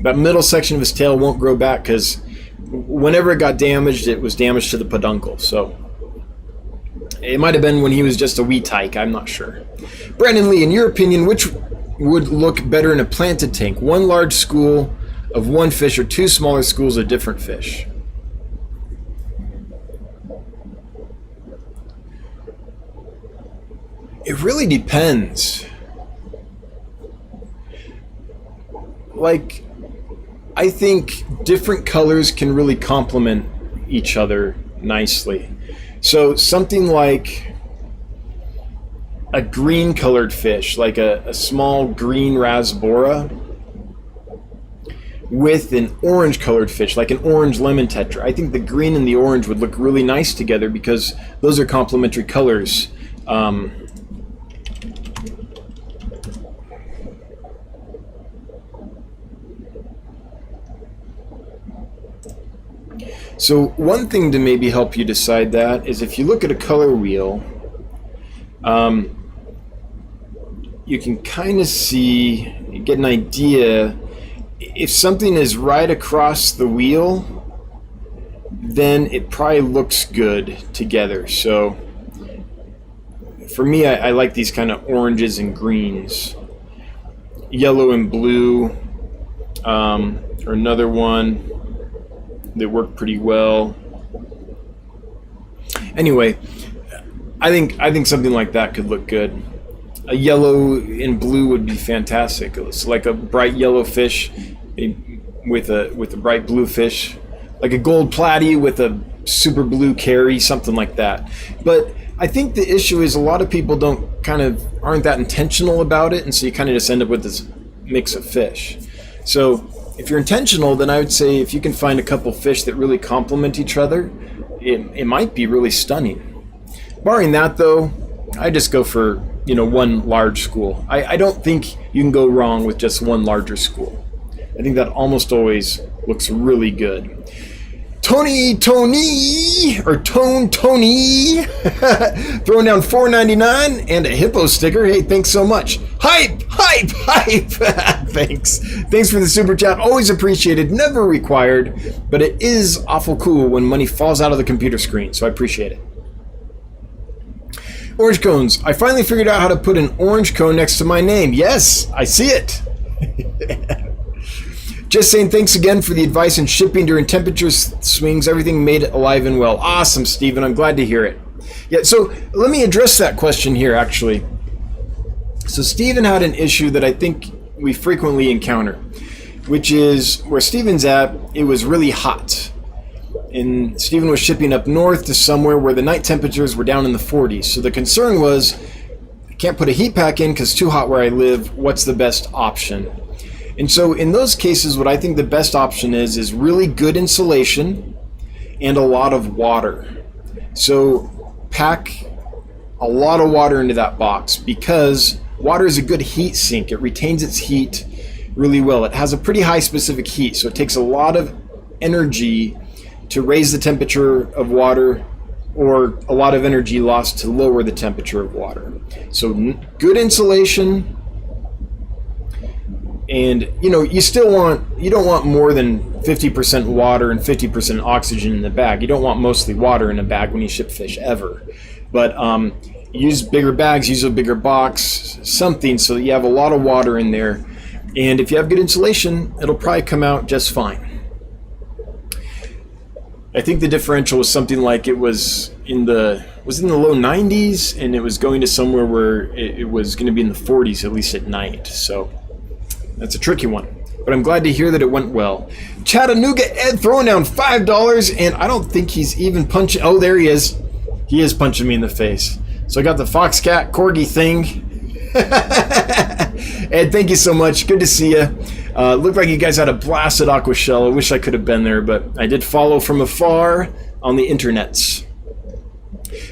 Speaker 1: that middle section of his tail won't grow back because whenever it got damaged, it was damaged to the peduncle. So it might have been when he was just a wee tyke. I'm not sure. Brandon Lee, in your opinion, which would look better in a planted tank? One large school of one fish or two smaller schools of different fish? It really depends. Like, I think different colors can really complement each other nicely. So something like a green colored fish, like a small green rasbora, with an orange colored fish, like an orange lemon tetra. I think the green and the orange would look really nice together because those are complementary colors. So one thing to maybe help you decide that is if you look at a color wheel, you can kind of see, get an idea. If something is right across the wheel, then it probably looks good together. So for me, I like these kind of oranges and greens. Yellow and blue, or another one that worked pretty well. Anyway, I think something like that could look good. A yellow and blue would be fantastic. It's like a bright yellow fish with a bright blue fish, like a gold platy with a super blue carry, something like that. But I think the issue is a lot of people aren't that intentional about it, and so you kind of just end up with this mix of fish. So if you're intentional, then I would say if you can find a couple fish that really complement each other, it might be really stunning. Barring that, though, I just go for one large school. I don't think you can go wrong with just one larger school. I think that almost always looks really good. Tony, or Tony, throwing down $4.99 and a hippo sticker. Hey, thanks so much. Hype. Thanks for the super chat. Always appreciated, never required, but it is awful cool when money falls out of the computer screen, so I appreciate it. Orange cones. I finally figured out how to put an orange cone next to my name. Yes, I see it. Just saying thanks again for the advice and shipping during temperature swings. Everything made it alive and well. Awesome, Stephen. I'm glad to hear it. Yeah, so let me address that question here, actually. So Stephen had an issue that I think we frequently encounter, which is where Stephen's at, it was really hot. And Stephen was shipping up north to somewhere where the night temperatures were down in the 40s. So the concern was, I can't put a heat pack in because it's too hot where I live. What's the best option? And so in those cases, what I think the best option is really good insulation and a lot of water. So pack a lot of water into that box because water is a good heat sink. It retains its heat really well. It has a pretty high specific heat, so it takes a lot of energy to raise the temperature of water or a lot of energy lost to lower the temperature of water. So good insulation. And you don't want more than 50% water and 50% oxygen in the bag. You don't want mostly water in a bag when you ship fish ever. But use bigger bags, use a bigger box, something so that you have a lot of water in there. And if you have good insulation, it'll probably come out just fine. I think the differential was something like it was in the low 90s, and it was going to somewhere where it was going to be in the 40s, at least at night. So that's a tricky one. But I'm glad to hear that it went well. Chattanooga Ed throwing down $5, and I don't think he's even punching. Oh, there he is. He is punching me in the face. So I got the Foxcat Corgi thing. Ed, thank you so much. Good to see you. Looked like you guys had a blast at Aquashell. I wish I could have been there, but I did follow from afar on the internets.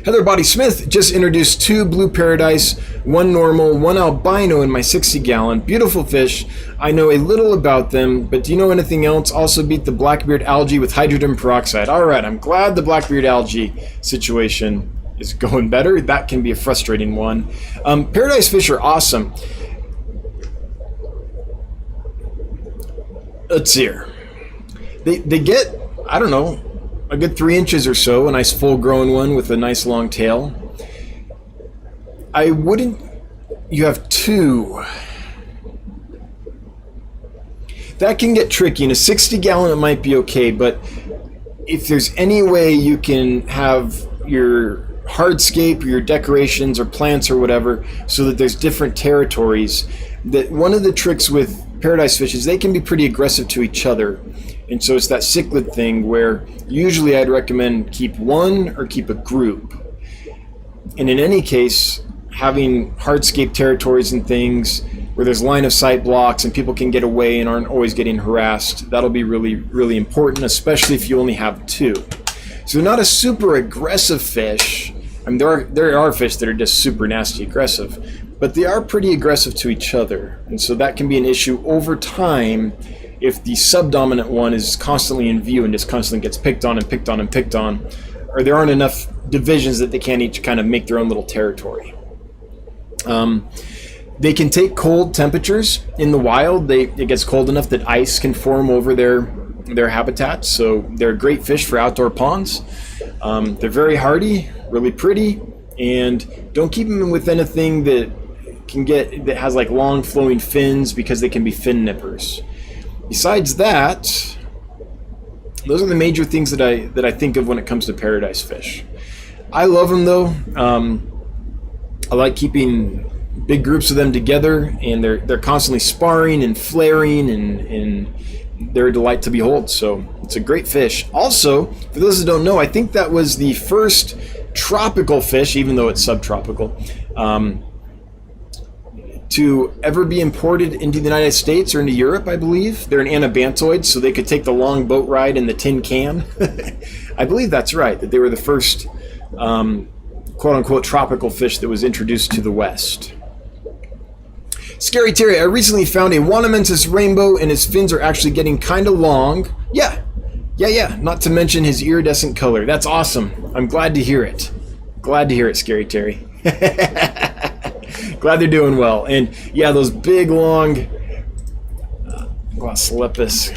Speaker 1: Heather Body Smith just introduced 2 blue paradise, 1 normal, 1 albino in my 60-gallon. Beautiful fish. I know a little about them, but do you know anything else? Also beat the blackbeard algae with hydrogen peroxide. All right, I'm glad the blackbeard algae situation is going better. That can be a frustrating one. Paradise fish are awesome. Let's see here. They get, I don't know, a good 3 inches or so, a nice full-grown one with a nice long tail. You have 2. That can get tricky. In a 60-gallon, it might be okay, but if there's any way you can have your hardscape or your decorations or plants or whatever so that there's different territories, that one of the tricks with paradise fish is they can be pretty aggressive to each other. And so it's that cichlid thing where usually I'd recommend keep one or keep a group. And in any case, having hardscape territories and things where there's line of sight blocks and people can get away and aren't always getting harassed, that'll be really, really important, especially if you only have 2. So not a super aggressive fish. I mean, there are fish that are just super nasty aggressive, but they are pretty aggressive to each other. And so that can be an issue over time if the subdominant one is constantly in view and just constantly gets picked on and picked on and picked on, or there aren't enough divisions that they can't each kind of make their own little territory. They can take cold temperatures in the wild. It gets cold enough that ice can form over their habitats, so they're great fish for outdoor ponds. They're very hardy, really pretty, and don't keep them with anything that has like long flowing fins, because they can be fin nippers. Besides that, those are the major things that I think of when it comes to paradise fish. I love them though. I like keeping big groups of them together, and they're constantly sparring and flaring, and they're a delight to behold. So it's a great fish. Also, for those that don't know, I think that was the first tropical fish, even though it's subtropical, to ever be imported into the United States or into Europe, I believe. They're an anabantoid, so they could take the long boat ride in the tin can. I believe that's right, that they were the first quote-unquote tropical fish that was introduced to the West. Scary Terry, I recently found a Wanamensis rainbow, and his fins are actually getting kind of long. Yeah, not to mention his iridescent color. That's awesome. I'm glad to hear it. Glad to hear it, Scary Terry. Glad they're doing well. And yeah, those big, long Glossolepis.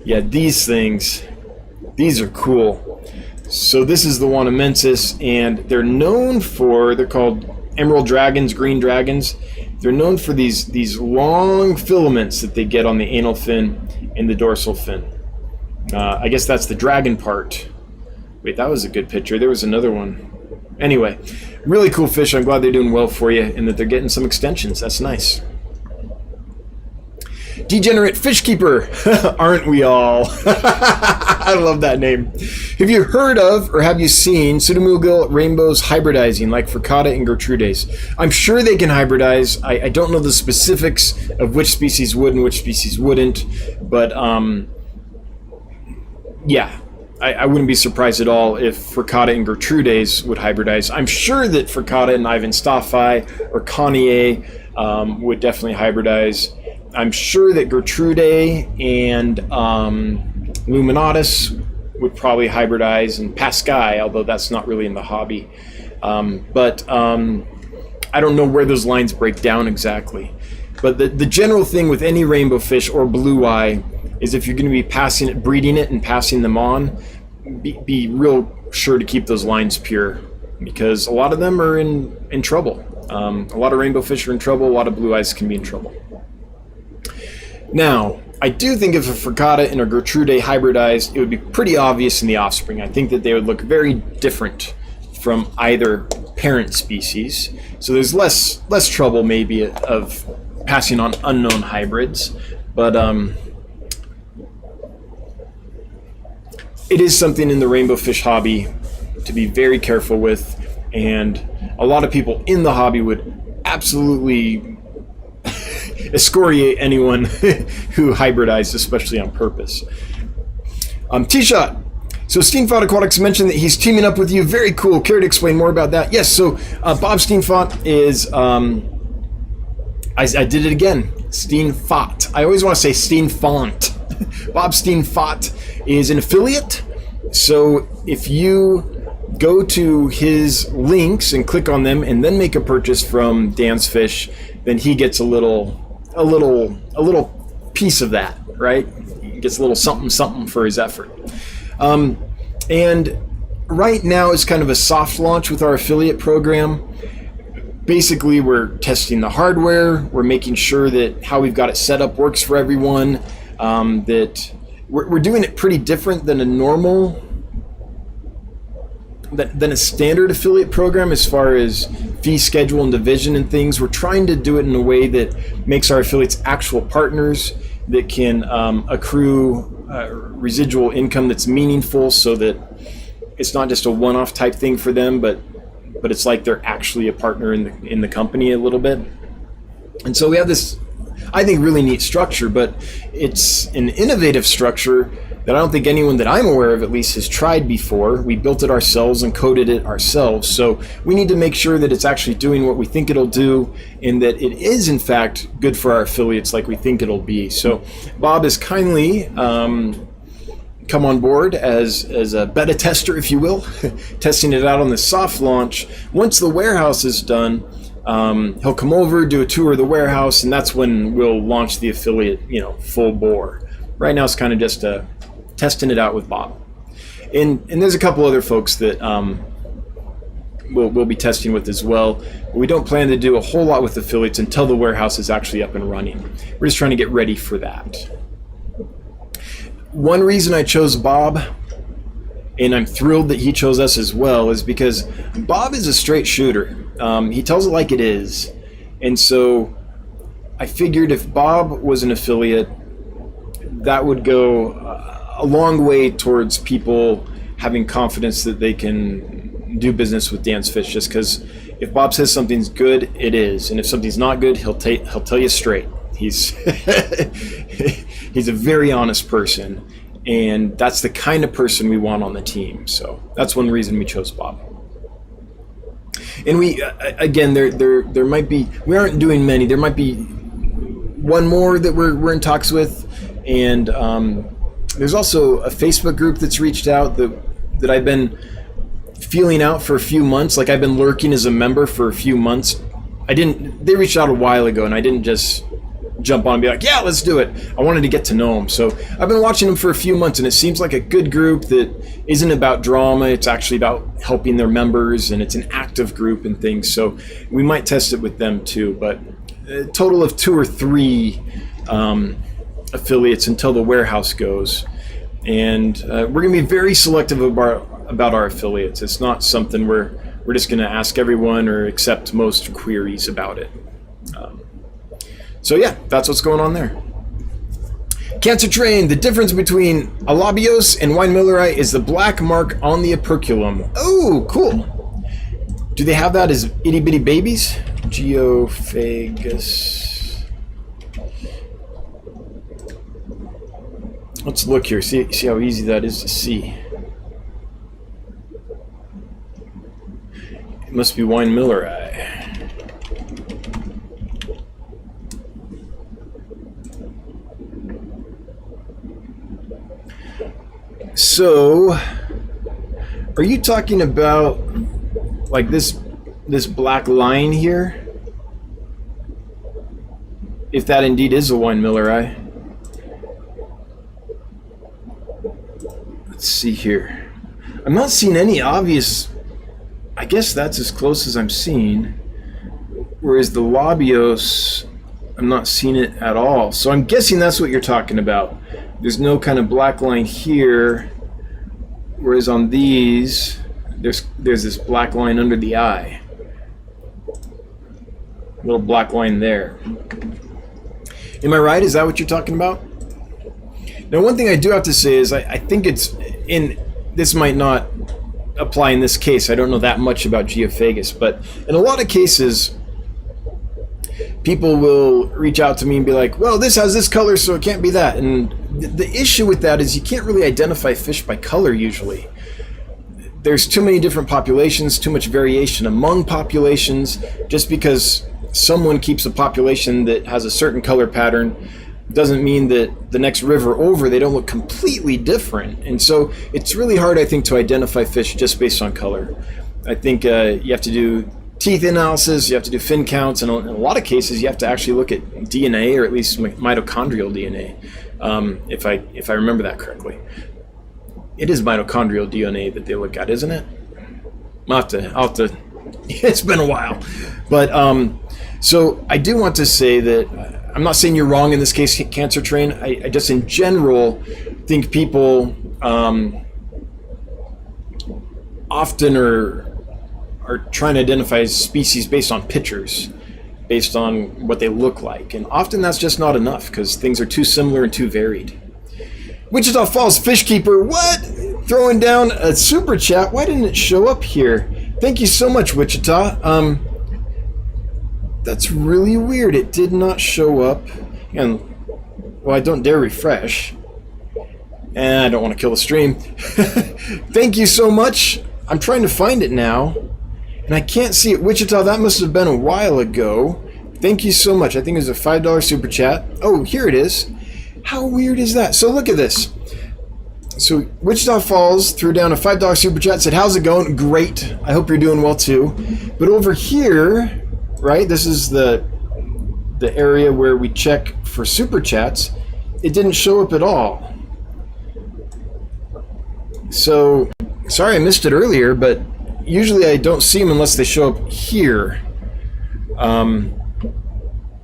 Speaker 1: Yeah, these are cool. So this is the Wanamensis, and they're called emerald dragons, green dragons. They're known for these long filaments that they get on the anal fin and the dorsal fin. I guess that's the dragon part. Wait, that was a good picture. There was another one. Anyway, really cool fish. I'm glad they're doing well for you and that they're getting some extensions. That's nice. Degenerate Fish Keeper, aren't we all? I love that name. Have you heard of or have you seen pseudomugil rainbows hybridizing like Fricata and Gertrudes? I'm sure they can hybridize. I don't know the specifics of which species would and which species wouldn't, but yeah, I wouldn't be surprised at all if Fricata and Gertrudes would hybridize. I'm sure that Fricata and Ivanstaffi or Connier would definitely hybridize. I'm sure that Gertrude and Luminatus would probably hybridize, and Pascae, although that's not really in the hobby. But I don't know where those lines break down exactly. But the general thing with any rainbow fish or blue eye is if you're going to be breeding it and passing them on, be real sure to keep those lines pure, because a lot of them are in trouble. A lot of rainbow fish are in trouble. A lot of blue eyes can be in trouble. Now, I do think if a Fricata and a Gertrude hybridized, it would be pretty obvious in the offspring. I think that they would look very different from either parent species. So there's less trouble maybe of passing on unknown hybrids. But it is something in the rainbow fish hobby to be very careful with. And a lot of people in the hobby would absolutely excoriate anyone who hybridized, especially on purpose. T-Shot. So Steenfot Aquatics mentioned that he's teaming up with you. Very cool. Care to explain more about that? Yes. So Bob Steenfot is. I did it again. Steenfot. I always want to say Steenfont. Bob Steenfot is an affiliate. So if you go to his links and click on them, and then make a purchase from Dan's Fish, then he gets a little piece of that, right? He gets a little something for his effort. And right now is kind of a soft launch with our affiliate program. Basically, we're testing the hardware. We're making sure that how we've got it set up works for everyone. That we're doing it pretty different than a normal, than a standard affiliate program as far as fee schedule and division and things. We're trying to do it in a way that makes our affiliates actual partners that can accrue residual income that's meaningful, so that it's not just a one-off type thing for them, but it's like they're actually a partner in the company a little bit. And so we have this, I think, really neat structure, but it's an innovative structure that I don't think anyone that I'm aware of at least has tried before. We built it ourselves and coded it ourselves, so we need to make sure that it's actually doing what we think it'll do, and that it is in fact good for our affiliates like we think it'll be. So Bob has kindly come on board as a beta tester, if you will, testing it out on the soft launch. Once the warehouse is done, he'll come over, do a tour of the warehouse, and that's when we'll launch the affiliate, full bore. Right now it's kind of just testing it out with Bob. And there's a couple other folks that we'll be testing with as well. We don't plan to do a whole lot with affiliates until the warehouse is actually up and running. We're just trying to get ready for that. One reason I chose Bob, and I'm thrilled that he chose us as well, is because Bob is a straight shooter. He tells it like it is. And so I figured if Bob was an affiliate, that would go a long way towards people having confidence that they can do business with Dan's Fish, just because if Bob says something's good, it is. And if something's not good, he'll tell you straight. He's he's a very honest person, and that's the kind of person we want on the team. So that's one reason we chose Bob. And we again, there might be, we aren't doing many. There might be one more that we're in talks with, and there's also a Facebook group that's reached out that I've been feeling out for a few months. Like, I've been lurking as a member for a few months. They reached out a while ago, and I didn't just jump on and be like, yeah, let's do it. I wanted to get to know them. So I've been watching them for a few months, and it seems like a good group that isn't about drama. It's actually about helping their members, and it's an active group and things. So we might test it with them too, but a total of 2 or 3 affiliates until the warehouse goes. And we're going to be very selective about our affiliates. It's not something we're just going to ask everyone or accept most queries about it. So yeah, that's what's going on there. Cancer Train, the difference between a labios and wine milleri is the black mark on the operculum. Oh, cool. Do they have that as itty bitty babies? Geophagus. Let's look here, see how easy that is to see. It must be wine milleri. So, are you talking about like this black line here? If that indeed is a wine milleri. Let's see here. I'm not seeing any obvious, I guess that's as close as I'm seeing. Whereas the labios, I'm not seeing it at all. So I'm guessing that's what you're talking about. There's no kind of black line here. Whereas on these, there's this black line under the eye. Little black line there. Am I right? Is that what you're talking about? Now, one thing I do have to say is I think it's in, this might not apply in this case. I don't know that much about Geophagus, but in a lot of cases, people will reach out to me and be like, well, this has this color, so it can't be that. And the issue with that is you can't really identify fish by color usually. There's too many different populations, too much variation among populations. Just because someone keeps a population that has a certain color pattern doesn't mean that the next river over they don't look completely different. And so it's really hard, I think, to identify fish just based on color. I think you have to do teeth analysis, you have to do fin counts, and in a lot of cases you have to actually look at DNA, or at least mitochondrial DNA, if I remember that correctly. It is mitochondrial DNA that they look at, isn't it? I'll have to it's been a while. But so I do want to say that I'm not saying you're wrong in this case, Cancer Train. I just in general think people often are trying to identify species based on pictures, based on what they look like. And often that's just not enough because things are too similar and too varied. Wichita Falls Fish Keeper, what? Throwing down a super chat. Why didn't it show up here? Thank you so much, Wichita. That's really weird. It did not show up. And, well, I don't dare refresh. And I don't want to kill the stream. Thank you so much. I'm trying to find it now. And I can't see it. Wichita, that must have been a while ago. Thank you so much. I think it was a $5 super chat. Oh, here it is. How weird is that? So look at this. So Wichita Falls threw down a $5 super chat, said, how's it going? Great. I hope you're doing well too. But over here, right, this is the area where we check for super chats. It didn't show up at all. So, sorry I missed it earlier, but usually I don't see them unless they show up here.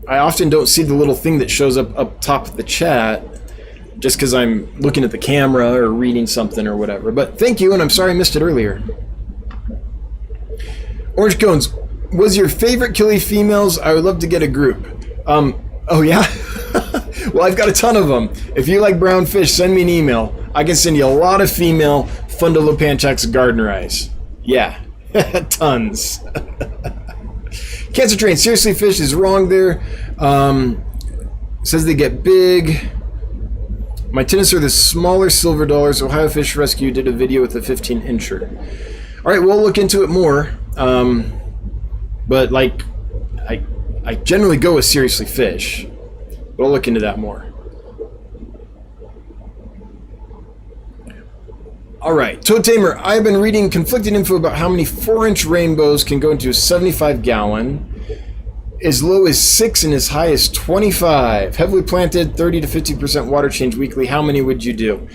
Speaker 1: I often don't see the little thing that shows up top of the chat just because I'm looking at the camera or reading something or whatever. But thank you, and I'm sorry I missed it earlier. Orange Cones, was your favorite killie females? I would love to get a group. Oh yeah? Well, I've got a ton of them. If you like brown fish, send me an email. I can send you a lot of female Fundulopanchax gardener eyes. Yeah, tons. Cancer Train, seriously, fish is wrong there. Says they get big. My tennis are the smaller silver dollars. Ohio Fish Rescue did a video with a 15-incher. All right, we'll look into it more. But like, I generally go with seriously fish. But I'll look into that more. All right, Toad Tamer, I've been reading conflicting info about how many 4-inch rainbows can go into a 75-gallon, as low as 6 and as high as 25. Heavily planted, 30 to 50% water change weekly. How many would you do?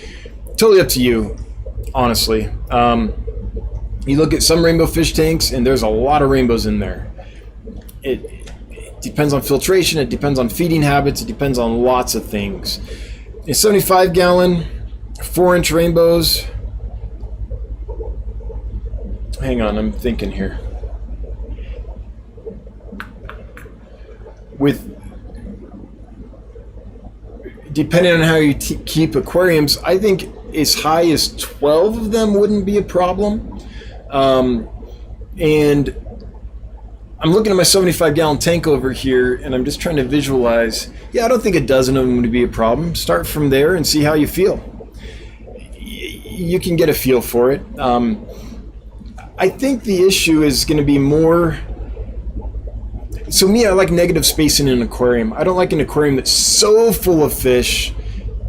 Speaker 1: Totally up to you, honestly. You look at some rainbow fish tanks, and there's a lot of rainbows in there. It depends on filtration, it depends on feeding habits, it depends on lots of things. A 75-gallon, 4-inch rainbows. Hang on, I'm thinking here. Depending on how you keep aquariums, I think as high as 12 of them wouldn't be a problem. And I'm looking at my 75-gallon tank over here, and I'm just trying to visualize. Yeah, I don't think a dozen of them would be a problem. Start from there and see how you feel. You can get a feel for it. I think the issue is going to be more... So me, I like negative spacing in an aquarium. I don't like an aquarium that's so full of fish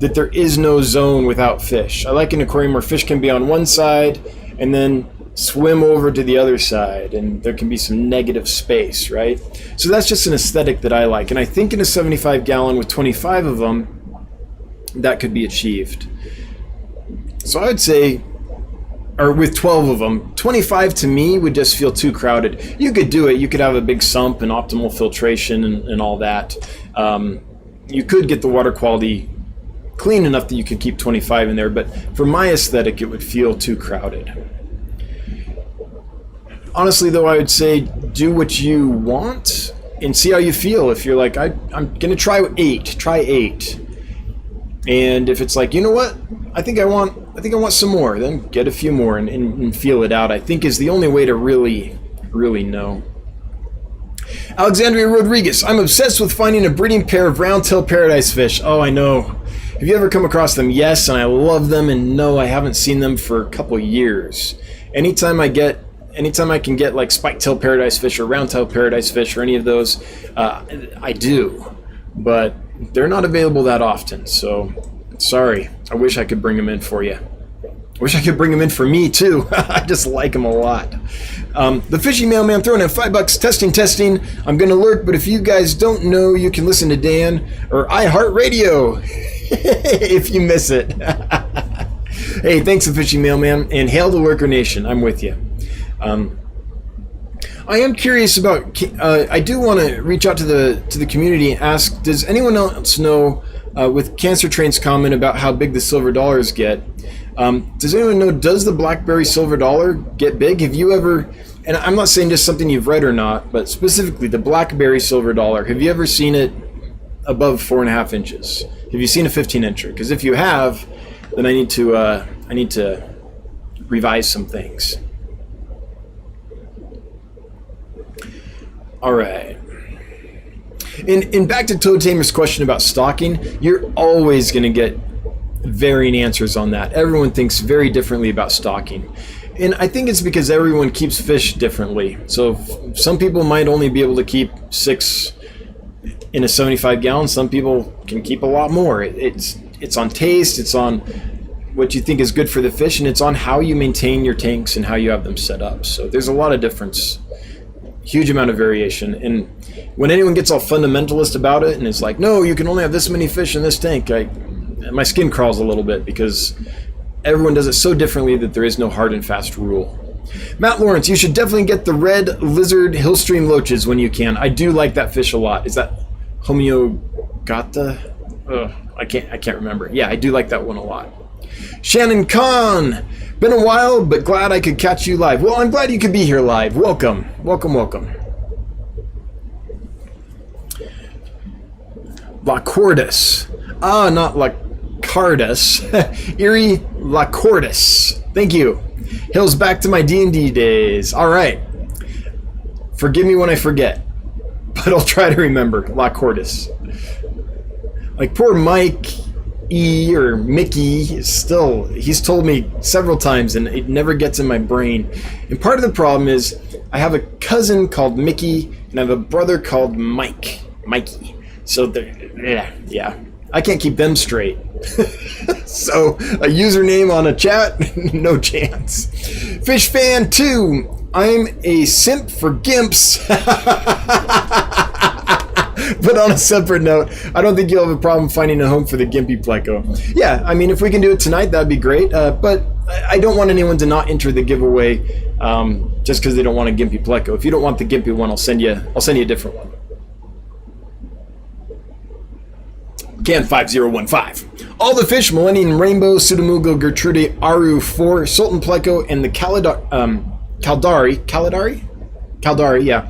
Speaker 1: that there is no zone without fish. I like an aquarium where fish can be on one side and then swim over to the other side, and there can be some negative space, right? So that's just an aesthetic that I like. And I think in a 75-gallon with 25 of them, that could be achieved. So I would say or with 12 of them. 25 to me would just feel too crowded. You could do it. You could have a big sump and optimal filtration and all that. You could get the water quality clean enough that you could keep 25 in there, but for my aesthetic, it would feel too crowded. Honestly, though, I would say do what you want and see how you feel. If you're like, I'm going to try 8, try 8. And if it's like, you know what, I think I want some more, then get a few more and feel it out, I think is the only way to really know. Alexandria Rodriguez, I'm obsessed with finding a breeding pair of round-tailed paradise fish. Oh, I know. Have you ever come across them? Yes, and I love them, and no, I haven't seen them for a couple years. Anytime I can get like spike-tailed paradise fish or round-tailed paradise fish or any of those, I do. But they're not available that often, so sorry. I wish I could bring them in for you. I wish I could bring them in for me too. I just like them a lot. The Fishy Mailman throwing in $5. Testing. I'm gonna lurk, but if you guys don't know, you can listen to Dan or iHeartRadio if you miss it. Hey, thanks, the Fishy Mailman, and hail the Lurker Nation. I'm with you. I am curious about. I do want to reach out to the community and ask: does anyone else know, with Cancer Train's comment about how big the silver dollars get? Does anyone know? Does the blackberry silver dollar get big? Have you ever? And I'm not saying just something you've read or not, but specifically the blackberry silver dollar. Have you ever seen it above 4.5 inches? Have you seen a 15-incher? Because if you have, then I need to revise some things. All right. And back to Toad Tamer's question about stocking, you're always going to get varying answers on that. Everyone thinks very differently about stocking. And I think it's because everyone keeps fish differently. So some people might only be able to keep 6 in a 75 gallon. Some people can keep a lot more. It's on taste, it's on what you think is good for the fish, and it's on how you maintain your tanks and how you have them set up. So there's a lot of difference. Huge amount of variation. And when anyone gets all fundamentalist about it and it's like, no, you can only have this many fish in this tank, my skin crawls a little bit because everyone does it so differently that there is no hard and fast rule. Matt Lawrence, you should definitely get the red lizard hillstream loaches when you can. I do like that fish a lot. Is that Homeogata? I can't remember. Yeah, I do like that one a lot. Shannon Kahn, been a while, but glad I could catch you live. Well, I'm glad you could be here live. Welcome. Lacordus. Not Lacardus. Erie Lacordus. Thank you. Hills back to my D&D days. All right. Forgive me when I forget, but I'll try to remember. Lacordus. Like poor Mike E or Mickey he's told me several times and it never gets in my brain. And part of the problem is I have a cousin called Mickey and I have a brother called Mikey. So yeah, I can't keep them straight. So a username on a chat, no chance. Fish Fan 2, I'm a simp for gimps. But on a separate note, I don't think you'll have a problem finding a home for the gimpy Pleco. Yeah, I mean, if we can do it tonight, that'd be great. But I don't want anyone to not enter the giveaway just because they don't want a gimpy Pleco. If you don't want the gimpy one, I'll send you a different one. Can 5015. All the fish, Millennium Rainbow, Pseudomugo, Gertrude, Aru 4, Sultan Pleco, and the Caldari, yeah.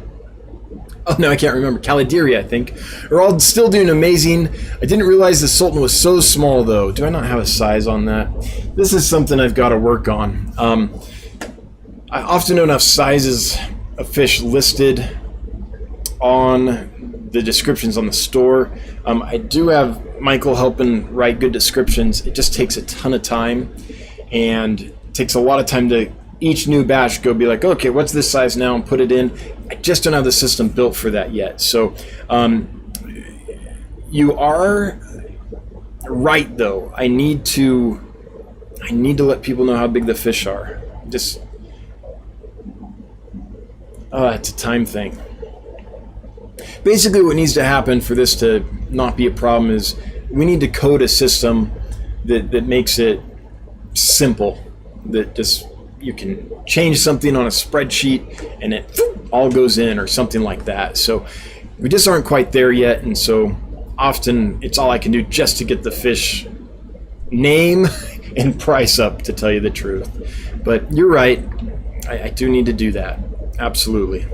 Speaker 1: Oh no, I can't remember. Calideria, I think. Are all still doing amazing. I didn't realize the Sultan was so small, though. Do I not have a size on that? This is something I've got to work on. I often don't have sizes of fish listed on the descriptions on the store. I do have Michael helping write good descriptions. It just takes a ton of time, and it takes a lot of time to each new batch go be like, okay, what's this size now, and put it in. I just don't have the system built for that yet. So you are right, though. I need to let people know how big the fish are. It's a time thing. Basically, what needs to happen for this to not be a problem is we need to code a system that makes it simple, that just you can change something on a spreadsheet and it all goes in or something like that. So we just aren't quite there yet, and so often it's all I can do just to get the fish name and price up, to tell you the truth. But you're right, I do need to do that. Absolutely.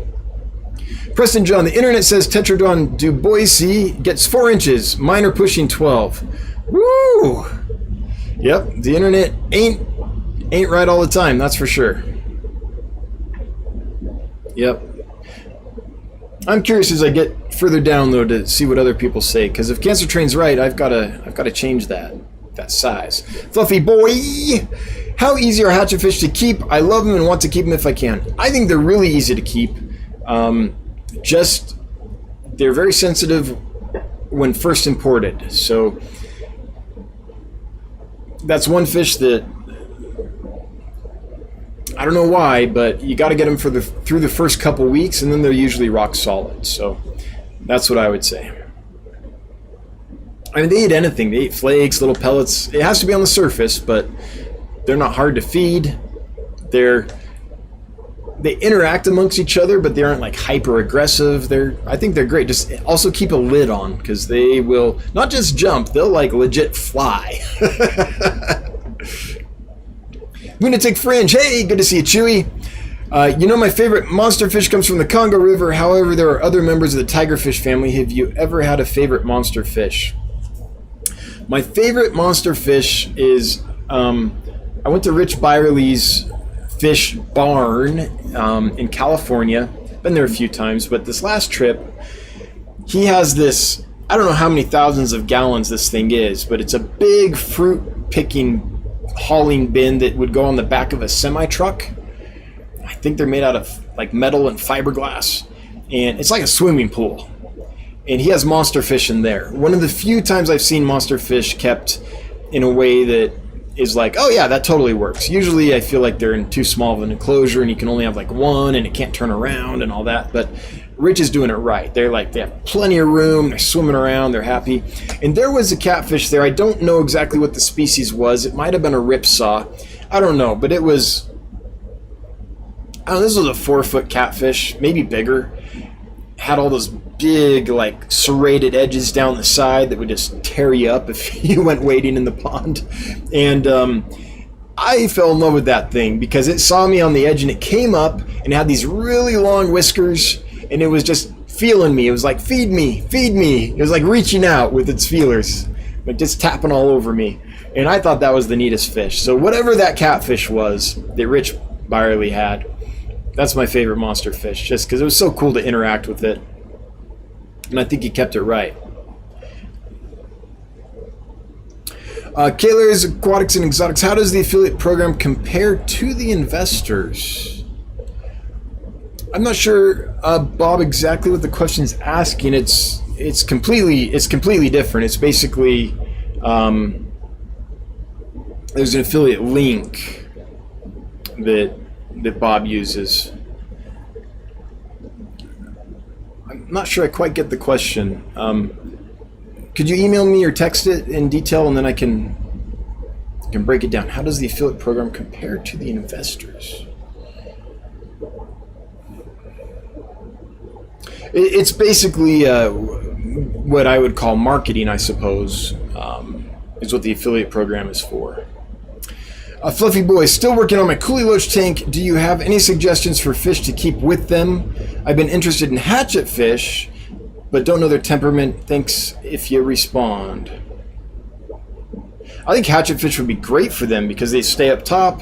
Speaker 1: Preston John, the internet says Tetradon du Boise gets 4 inches. Mine are pushing 12. Woo! Yep, the internet ain't right all the time, that's for sure. Yep. I'm curious as I get further down though to see what other people say, because if Cancer Train's right, I've got to change that size. Fluffy boy, how easy are hatchet fish to keep? I love them and want to keep them if I can. I think they're really easy to keep. Just they're very sensitive when first imported. So that's one fish that I don't know why, but you got to get them through the first couple weeks, and then they're usually rock solid. So that's what I would say. I mean, they eat anything. They eat flakes, little pellets. It has to be on the surface, but they're not hard to feed. They interact amongst each other, but they aren't like hyper aggressive. I think they're great. Just also keep a lid on, because they will not just jump, they'll like legit fly. Lunatic Fringe, hey, good to see you, Chewy. You know, my favorite monster fish comes from the Congo River. However, there are other members of the tigerfish family. Have you ever had a favorite monster fish? My favorite monster fish is, I went to Rich Byerly's fish barn in California. Been there a few times, but this last trip, he has this, I don't know how many thousands of gallons this thing is, but it's a big fruit picking hauling bin that would go on the back of a semi-truck. I think they're made out of like metal and fiberglass, and it's like a swimming pool, and he has monster fish in there. One of the few times I've seen monster fish kept in a way that is like, oh yeah, that totally works. Usually I feel like they're in too small of an enclosure and you can only have like one and it can't turn around and all that, but Rich is doing it right. They have plenty of room, they're swimming around, they're happy. And there was a catfish there. I don't know exactly what the species was. It might have been a ripsaw. I don't know, but it was, this was a 4-foot catfish, maybe bigger. Had all those big, like, serrated edges down the side that would just tear you up if you went wading in the pond. And I fell in love with that thing because it saw me on the edge and it came up and had these really long whiskers, and it was just feeling me. It was like, feed me, feed me. It was like reaching out with its feelers, like just tapping all over me. And I thought that was the neatest fish. So whatever that catfish was that Rich Byerly had, that's my favorite monster fish, just because it was so cool to interact with it. And I think he kept it right. Kaler's Aquatics and Exotics, how does the affiliate program compare to the investors? I'm not sure, Bob, exactly what the question is asking. It's completely different. It's basically there's an affiliate link that Bob uses. I'm not sure I quite get the question. Could you email me or text it in detail, and then I can break it down? How does the affiliate program compare to the investors? It's basically what I would call marketing, I suppose, is what the affiliate program is for. Fluffy Boy, still working on my Coolie Loach tank. Do you have any suggestions for fish to keep with them? I've been interested in hatchet fish, but don't know their temperament. Thanks if you respond. I think hatchet fish would be great for them because they stay up top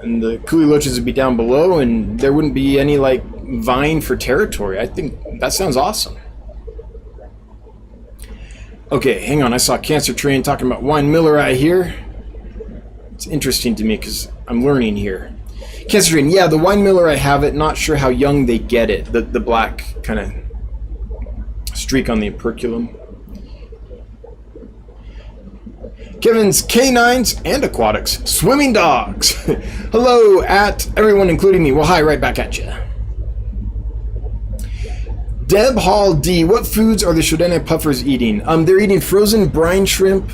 Speaker 1: and the Coolie Loaches would be down below and there wouldn't be any like vying for territory. I think that sounds awesome. Okay, hang on. I saw Cancer Train talking about wine Millerai here. It's interesting to me because I'm learning here. Cancer Train, yeah, the wine Miller, I have it. Not sure how young they get it. The black kind of streak on the operculum. Kevin's Canines and Aquatics, Swimming Dogs. Hello at everyone, including me. Well, hi, right back at you. Deb Hall D, what foods are the Shodanite puffers eating? They're eating frozen brine shrimp.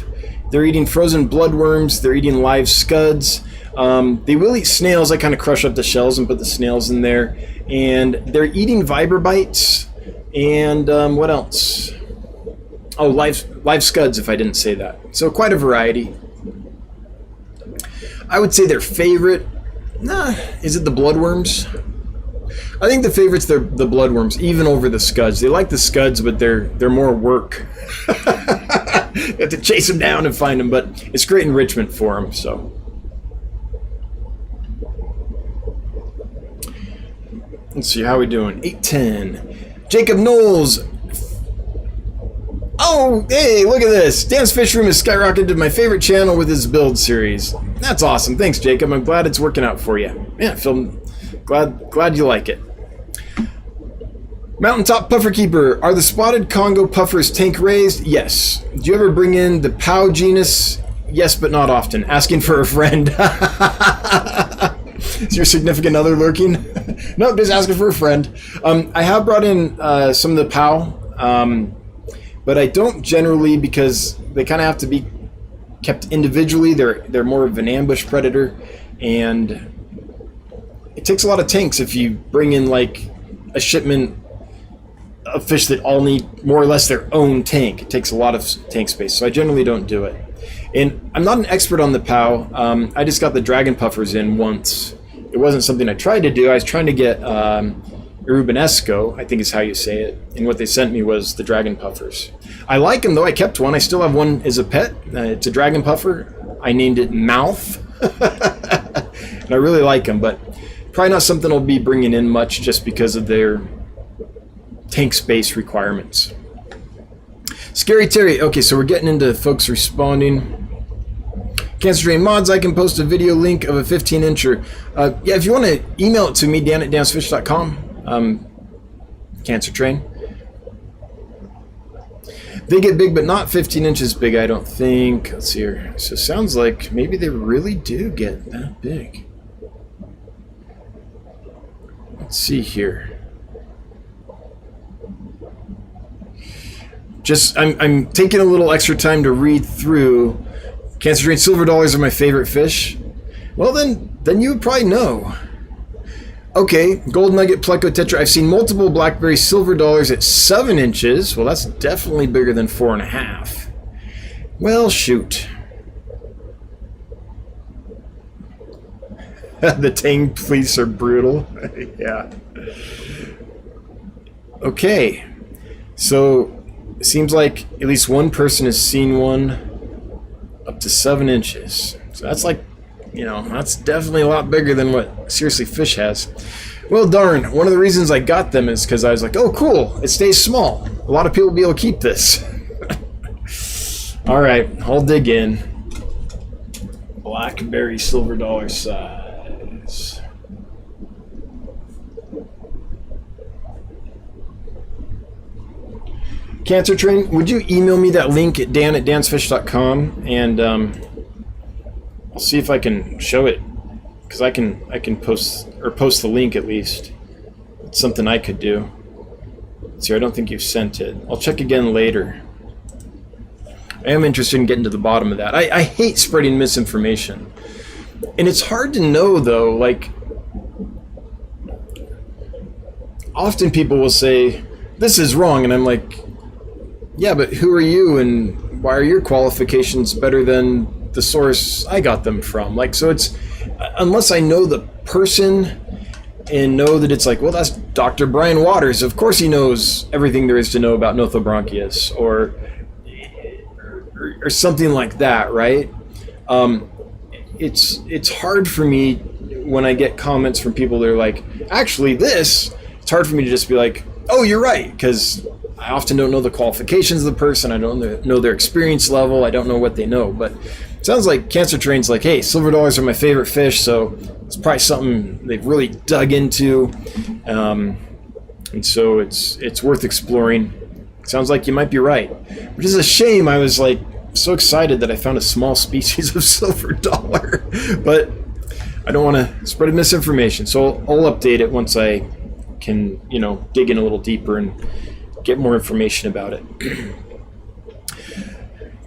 Speaker 1: They're eating frozen bloodworms. They're eating live scuds. They will eat snails. I kind of crush up the shells and put the snails in there. And they're eating vibrobites. And what else? Oh, live scuds, if I didn't say that. So quite a variety. I would say their favorite, is it the bloodworms? I think the favorite's the bloodworms, even over the scuds. They like the scuds, but they're more work. You have to chase them down and find them, but it's great enrichment for them. So, let's see how we doing. 8:10. Jacob Knowles. Oh, hey, look at this. Dan's Fish Room has skyrocketed to my favorite channel with his build series. That's awesome. Thanks, Jacob. I'm glad it's working out for you. Yeah, glad you like it. Mountaintop Puffer Keeper. Are the spotted Congo puffers tank raised? Yes. Do you ever bring in the Pau genus? Yes, but not often. Asking for a friend. Is your significant other lurking? Nope, just asking for a friend. I have brought in some of the Pau. But I don't generally, because they kind of have to be kept individually. They're more of an ambush predator, and it takes a lot of tanks if you bring in like a shipment of fish that all need more or less their own tank. It takes a lot of tank space, so I generally don't do it. And I'm not an expert on the POW. I just got the dragon puffers in once. It wasn't something I tried to do. I was trying to get Rubenesco, I think is how you say it, and what they sent me was the dragon puffers. I like them though. I kept one. I still have one as a pet. It's a dragon puffer. I named it Mouth, and I really like them, but probably not something I'll be bringing in much just because of their tank space requirements. Scary Terry. Okay, so we're getting into folks responding. Cancer Drain Mods, I can post a video link of a 15-incher. Yeah, if you want to email it to me, dan@dansfish.com. Cancer Train. They get big, but not 15 inches big, I don't think. Let's see here. So it sounds like maybe they really do get that big. Let's see here. I'm taking a little extra time to read through. Cancer Drain silver dollars are my favorite fish. Well, then you would probably know. Okay, gold nugget pleco tetra. I've seen multiple blackberry silver dollars at 7 inches. Well, that's definitely bigger than 4.5. Well, shoot. The tang fleece are brutal. Yeah. Okay, so it seems like at least one person has seen one up to 7 inches. So that's like, that's definitely a lot bigger than what Seriously Fish has. Well, darn, one of the reasons I got them is because I was like, oh, cool, it stays small. A lot of people will be able to keep this. All right, I'll dig in. Blackberry silver dollar size. Cancer Train, would you email me that link at dan@dansfish.com, and I'll see if I can show it, because I can post the link at least. It's something I could do. Let's see, I don't think you've sent it. I'll check again later. I am interested in getting to the bottom of that. I hate spreading misinformation, and it's hard to know though. Like, often people will say this is wrong, and I'm like, yeah, but who are you, and why are your qualifications better than the source I got them from? Like, so it's, unless I know the person and know that it's like, well, that's Dr. Brian Waters, of course he knows everything there is to know about Nothobronchius, or something like that, right? It's hard for me when I get comments from people that are like, actually this, it's hard for me to just be like, oh, you're right, because I often don't know the qualifications of the person. I don't know their experience level. I don't know what they know. But it sounds like Cancer Train's like, hey, silver dollars are my favorite fish, so it's probably something they've really dug into, and so it's worth exploring. It sounds like you might be right, which is a shame. I was like so excited that I found a small species of silver dollar, but I don't want to spread misinformation, so I'll update it once I can, dig in a little deeper and get more information about it.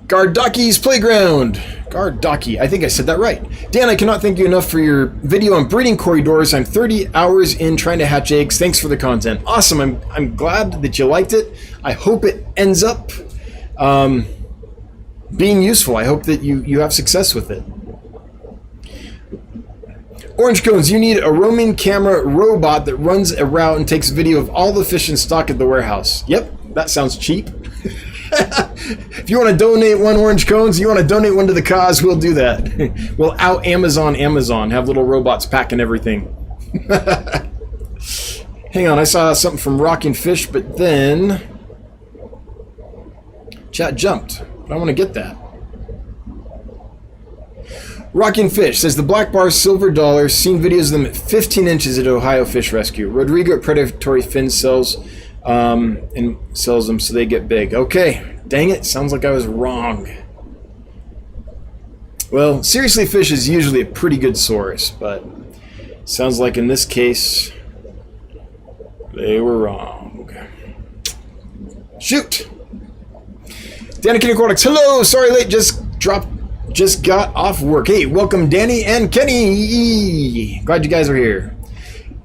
Speaker 1: Gardaki's Playground. Gardaki. I think I said that right. Dan, I cannot thank you enough for your video on breeding corridors. I'm 30 hours in trying to hatch eggs. Thanks for the content. Awesome. I'm glad that you liked it. I hope it ends up being useful. I hope that you have success with it. Orange Cones, you need a roaming camera robot that runs a route and takes video of all the fish in stock at the warehouse. Yep, that sounds cheap. If you want to donate one, Orange Cones, you want to donate one to the cause, we'll do that. We'll out Amazon, have little robots packing everything. Hang on, I saw something from Rocking Fish, but then chat jumped. I want to get that. Rocking Fish says the black bar silver dollar, seen videos of them at 15 inches at Ohio Fish Rescue. Rodrigo at Predatory Fin sells and sells them so they get big. Okay, dang it, sounds like I was wrong. Well, Seriously Fish is usually a pretty good source, but sounds like in this case they were wrong. Shoot! Danikin Aquatics, hello! Sorry late, just got off work. Hey, welcome Danny and Kenny! Glad you guys are here.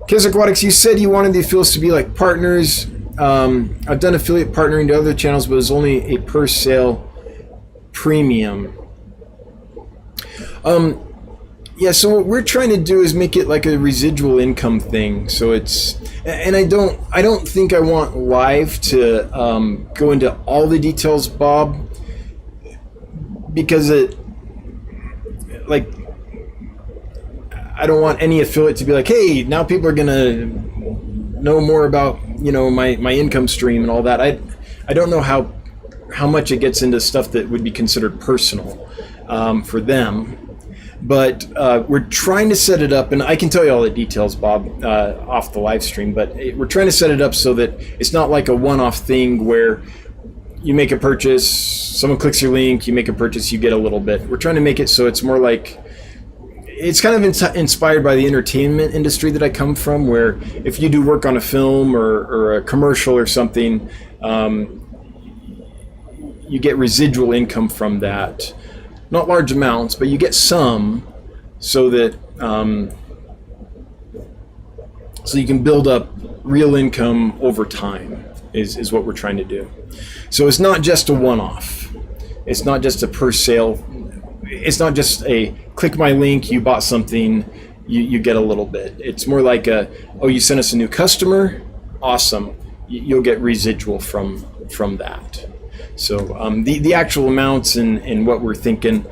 Speaker 1: Kiss Aquatics, you said you wanted the affiliates to be like partners. I've done affiliate partnering to other channels, but it's only a per sale premium. Yeah, so what we're trying to do is make it like a residual income thing. So it's, and I don't think I want live to go into all the details, Bob, because it, like, I don't want any affiliate to be like, hey, now people are gonna know more about, you know, my income stream and all that. I don't know how much it gets into stuff that would be considered personal for them. But we're trying to set it up, and I can tell you all the details, Bob, off the live stream, but we're trying to set it up so that it's not like a one-off thing where you make a purchase, someone clicks your link, you make a purchase, you get a little bit. We're trying to make it so it's more like, it's kind of inspired by the entertainment industry that I come from, where if you do work on a film or a commercial or something, you get residual income from that. Not large amounts, but you get some, so that so you can build up real income over time is what we're trying to do. So it's not just a one-off. It's not just a per sale. It's not just a click my link, you bought something, you get a little bit. It's more like a, oh, you sent us a new customer, awesome. You'll get residual from that. So the actual amounts and what we're thinking,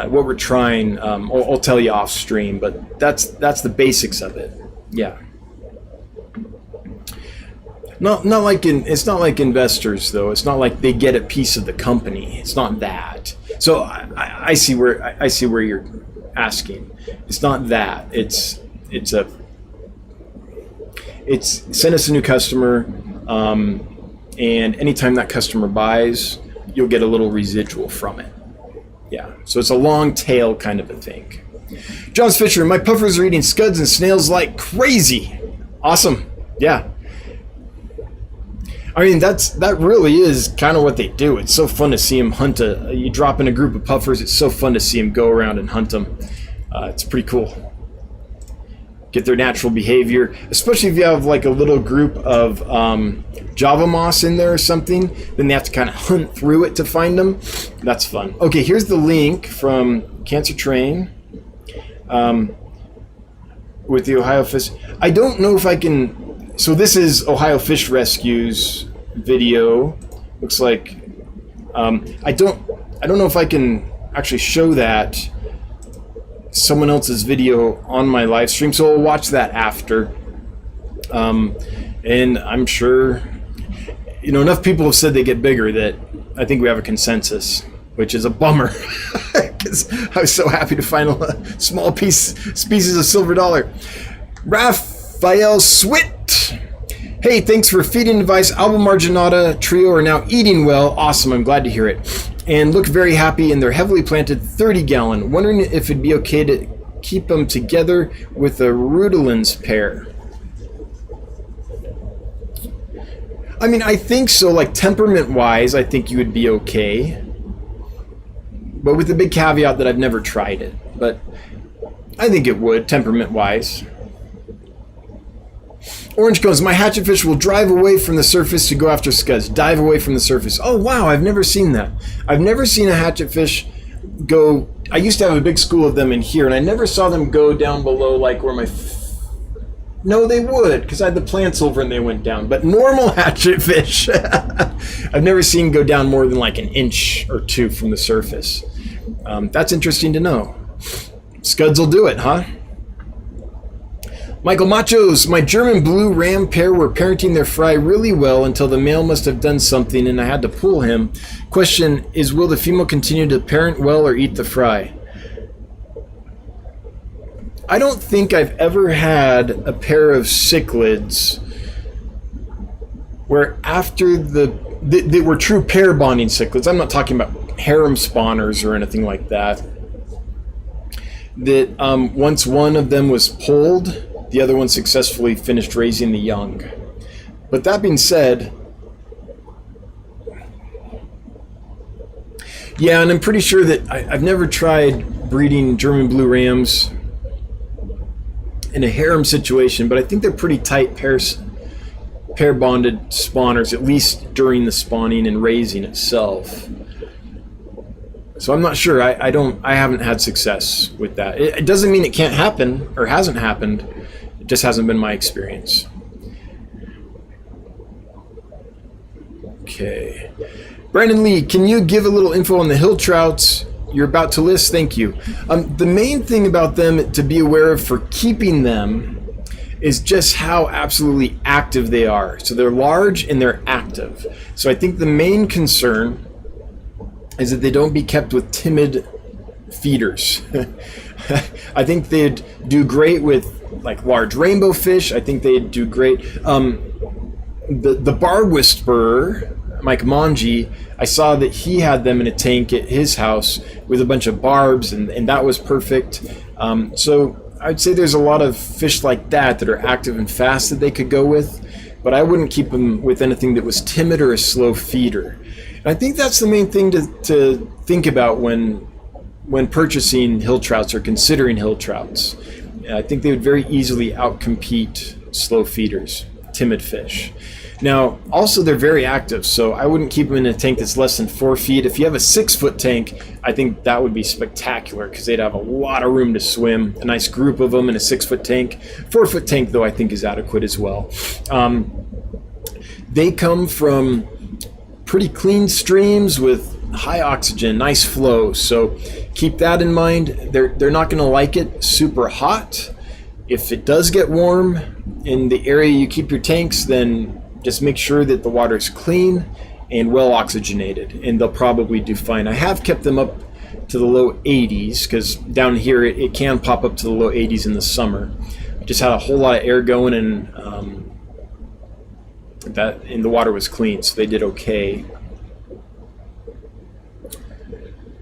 Speaker 1: what we're trying, I'll tell you off stream, but that's the basics of it. Yeah. Not like it's not like investors though. It's not like they get a piece of the company. It's not that. So I see where you're asking. It's not that. It's send us a new customer. And anytime that customer buys, you'll get a little residual from it. Yeah, so it's a long tail kind of a thing. John's Fisher, my puffers are eating scuds and snails like crazy. Awesome, yeah. I mean, that really is kind of what they do. It's so fun to see them hunt you drop in a group of puffers, it's so fun to see them go around and hunt them. It's pretty cool. Get their natural behavior, especially if you have like a little group of Java moss in there or something, then they have to kind of hunt through it to find them. That's fun. Okay, here's the link from Cancer Train with the Ohio Fish. I don't know if I can, so this is Ohio Fish Rescue's video. Looks like, I don't know if I can actually show that someone else's video on my live stream, so I'll watch that after. And I'm sure, you know, enough people have said they get bigger that I think we have a consensus, which is a bummer, because I was so happy to find a small species of silver dollar. Raphael Swit, hey, thanks for feeding advice. Alba marginata trio are now eating well. Awesome, I'm glad to hear it. And look very happy, and they're heavily planted 30-gallon. Wondering if it'd be okay to keep them together with a Rudelins pair. I mean, I think so, like temperament-wise, I think you would be okay. but with the big caveat that I've never tried it. But I think it would, temperament-wise. Orange goes, my hatchet fish will drive away from the surface to go after scuds. Dive away from the surface. Oh, wow, I've never seen that. I've never seen a hatchet fish go... I used to have a big school of them in here, and I never saw them go down below like where my... No, they would, because I had the plants over and they went down. But normal hatchet fish, I've never seen go down more than like an inch or two from the surface. That's interesting to know. Scuds will do it, huh? Michael Machos, my German blue ram pair were parenting their fry really well until the male must have done something and I had to pull him. Question is, will the female continue to parent well or eat the fry? I don't think I've ever had a pair of cichlids where after they were true pair bonding cichlids. I'm not talking about harem spawners or anything like that. That once one of them was pulled, the other one successfully finished raising the young. But that being said, yeah, and I'm pretty sure that I've never tried breeding German blue rams in a harem situation, but I think they're pretty tight pair bonded spawners, at least during the spawning and raising itself. So I'm not sure. I haven't had success with that. It doesn't mean it can't happen or hasn't happened. It just hasn't been my experience. Okay. Brandon Lee, can you give a little info on the hill trouts you're about to list? Thank you. The main thing about them to be aware of for keeping them is just how absolutely active they are. So they're large and they're active. So I think the main concern is that they don't be kept with timid feeders. I think they'd do great with like large rainbow fish. I think they'd do great. The barb whisperer, Mike Mongi, I saw that he had them in a tank at his house with a bunch of barbs, and that was perfect. So I'd say there's a lot of fish like that are active and fast that they could go with, but I wouldn't keep them with anything that was timid or a slow feeder. And I think that's the main thing to think about when purchasing hill trouts or considering hill trouts. I think they would very easily outcompete slow feeders, timid fish. Now, also they're very active, so I wouldn't keep them in a tank that's less than 4 feet. If you have a 6-foot tank, I think that would be spectacular because they'd have a lot of room to swim, a nice group of them in a 6-foot tank. 4-foot tank, though, I think is adequate as well. They come from pretty clean streams with high oxygen, nice flow, so keep that in mind. They're not going to like it super hot. If it does get warm in the area you keep your tanks, then just make sure that the water is clean and well oxygenated, and they'll probably do fine. I have kept them up to the low 80s because down here it can pop up to the low 80s in the summer. I just had a whole lot of air going, and the water was clean, so they did okay.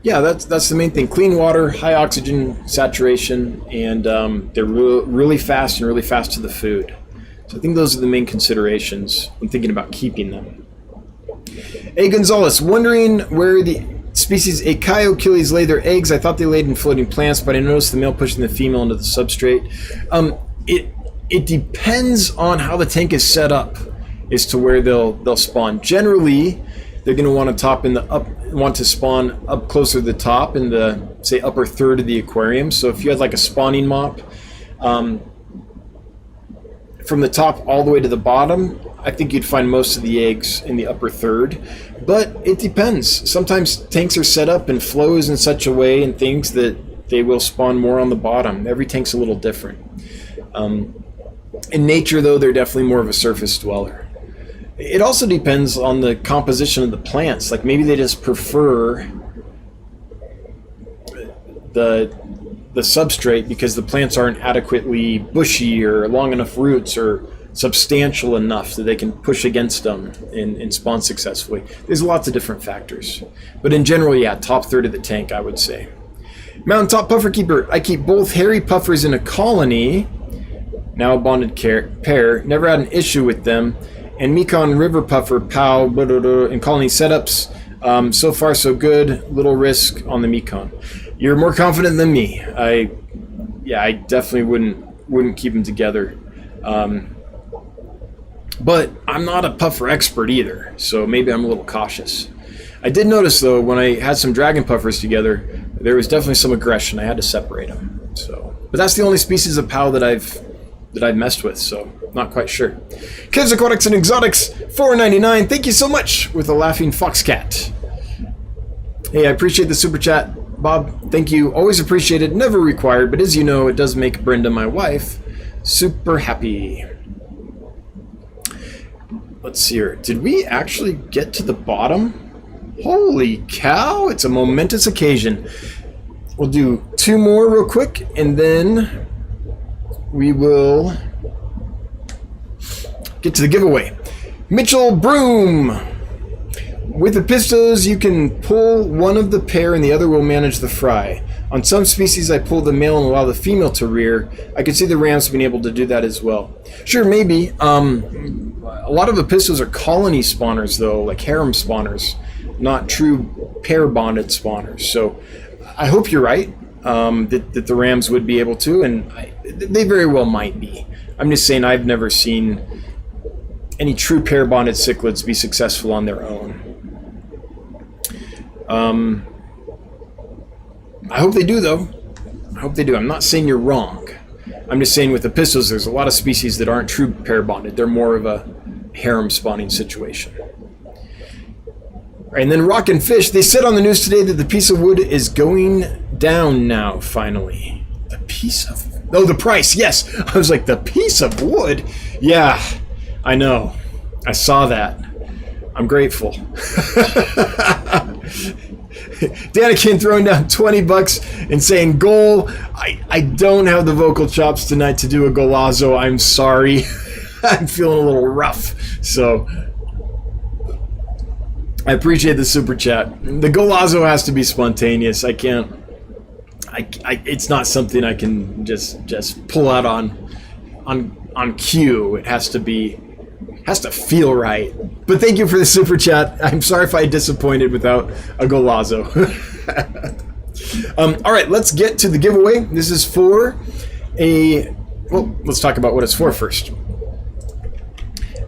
Speaker 1: Yeah, that's the main thing. Clean water, high oxygen saturation, and they're really fast and really fast to the food. So I think those are the main considerations when thinking about keeping them. A. Gonzalez, wondering where the species Achaiochilles lay their eggs. I thought they laid in floating plants, but I noticed the male pushing the female into the substrate. It depends on how the tank is set up as to where they'll spawn. Generally, they're going to want to spawn up closer to the top in the, say, upper third of the aquarium. So if you had like a spawning mop, from the top all the way to the bottom, I think you'd find most of the eggs in the upper third. But it depends. Sometimes tanks are set up and flows in such a way and things that they will spawn more on the bottom. Every tank's a little different. In nature, though, they're definitely more of a surface dweller. It also depends on the composition of the plants. Like maybe they just prefer the substrate because the plants aren't adequately bushy or long enough roots or substantial enough that they can push against them and spawn successfully. There's lots of different factors. But in general, yeah, top third of the tank, I would say. Mountaintop Puffer Keeper. I keep both hairy puffers in a colony, now a bonded pair. Never had an issue with them. And Mekong River Puffer, POW, and colony setups. So far, so good. Little risk on the Mekon. You're more confident than me. I definitely wouldn't keep them together. But I'm not a puffer expert either, so maybe I'm a little cautious. I did notice, though, when I had some dragon puffers together, there was definitely some aggression. I had to separate them. So, but that's the only species of POW that I've messed with, so not quite sure. Kids Aquatics and Exotics, $4.99. Thank you so much, with a laughing fox cat. Hey, I appreciate the super chat, Bob. Thank you. Always appreciate it. Never required, but as you know, it does make Brenda, my wife, super happy. Let's see here. Did we actually get to the bottom? Holy cow, it's a momentous occasion. We'll do 2 more real quick, and then we will get to the giveaway. Mitchell Broom. With the pistos, you can pull one of the pair and the other will manage the fry. On some species, I pull the male and allow the female to rear. I could see the rams being able to do that as well. Sure, maybe. A lot of Apistos are colony spawners, though, like harem spawners, not true pair-bonded spawners. So I hope you're right, that the rams would be able to, and they very well might be. I'm just saying I've never seen any true pair-bonded cichlids be successful on their own. I hope they do, though. I hope they do. I'm not saying you're wrong. I'm just saying with the Apistos, there's a lot of species that aren't true pair-bonded. They're more of a harem spawning situation. And then Rockin' Fish, they said on the news today that the piece of wood is going down now, finally. The piece of... Oh, the price, yes. I was like, the piece of wood? Yeah, I know. I saw that. I'm grateful. Danikin throwing down $20 and saying, goal. I don't have the vocal chops tonight to do a golazo. I'm sorry. I'm feeling a little rough. So... I appreciate the super chat. The golazo has to be spontaneous. I can't. It's not something I can just pull out on cue. It has to feel right. But thank you for the super chat. I'm sorry if I disappointed without a golazo. All right, let's get to the giveaway. This is for well, let's talk about what it's for first.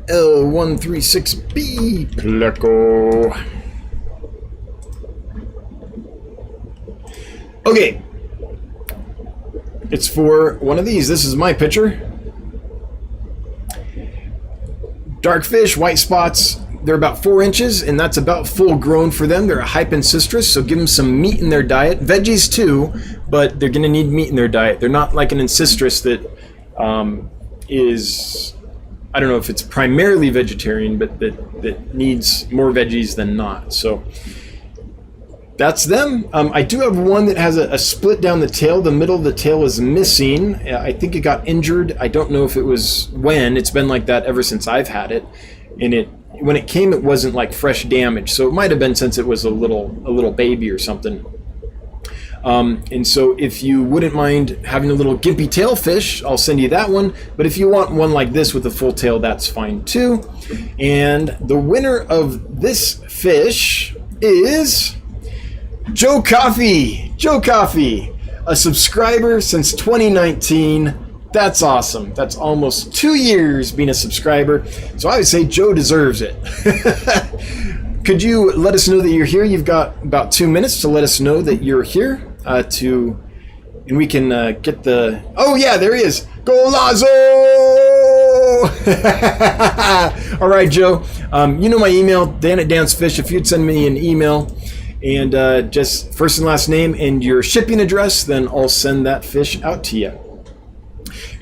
Speaker 1: L136b Pleco. Okay. It's for one of these. This is my picture. Dark fish, white spots. They're about 4 inches, and that's about full grown for them. They're a hypencystrus, so give them some meat in their diet. Veggies too, but they're going to need meat in their diet. They're not like an ancystrus that is... I don't know if it's primarily vegetarian, but that needs more veggies than not. So that's them. I do have one that has a split down the tail. The middle of the tail is missing. I think it got injured. I don't know if it was when. It's been like that ever since I've had it. And when it came, it wasn't like fresh damage. So it might have been since it was a little baby or something. And so if you wouldn't mind having a little gimpy tail fish, I'll send you that one. But if you want one like this with a full tail, that's fine too. And the winner of this fish is Joe Coffee. Joe Coffee, a subscriber since 2019. That's awesome. That's almost 2 years being a subscriber. So I would say Joe deserves it. Could you let us know that you're here? You've got about 2 minutes to let us know that you're here. And we can get the... Oh yeah, there he is. Golazo! All right, Joe. You know my email, Dan@DansFish. If you'd send me an email and just first and last name and your shipping address, then I'll send that fish out to you.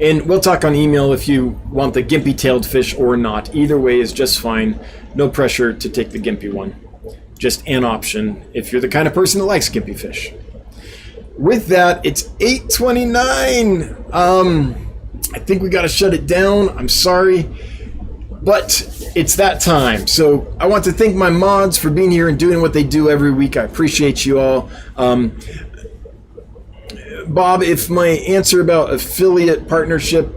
Speaker 1: And we'll talk on email if you want the gimpy-tailed fish or not. Either way is just fine. No pressure to take the gimpy one. Just an option if you're the kind of person that likes gimpy fish. With that, it's 8:29. I think we got to shut it down. I'm sorry, but it's that time. So I want to thank my mods for being here and doing what they do every week. I appreciate you all. Bob, if my answer about affiliate partnership,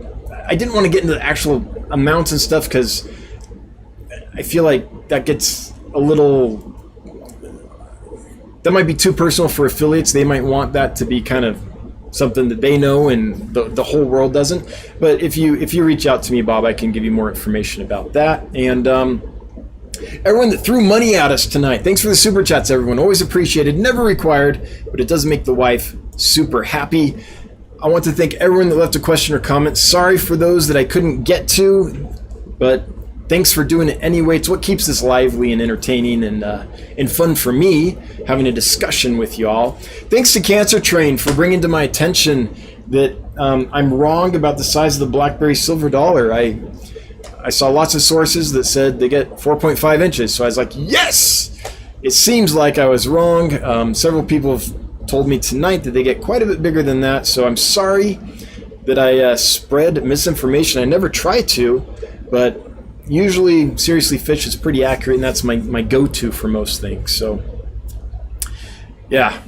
Speaker 1: I didn't want to get into the actual amounts and stuff because I feel like that gets a little that might be too personal for affiliates. They might want that to be kind of something that they know and the whole world doesn't. But if you reach out to me, Bob, I can give you more information about that. And everyone that threw money at us tonight, thanks for the super chats, everyone. Always appreciated, never required, but it does make the wife super happy. I want to thank everyone that left a question or comment. Sorry for those that I couldn't get to, but thanks for doing it anyway. It's what keeps this lively and entertaining and fun for me, having a discussion with y'all. Thanks to Cancer Train for bringing to my attention that I'm wrong about the size of the blackberry silver dollar. I saw lots of sources that said they get 4.5 inches, so I was like, yes! It seems like I was wrong. Several people have told me tonight that they get quite a bit bigger than that, so I'm sorry that I spread misinformation. I never try to, but usually Seriously Fish is pretty accurate, and that's my go-to for most things. So yeah.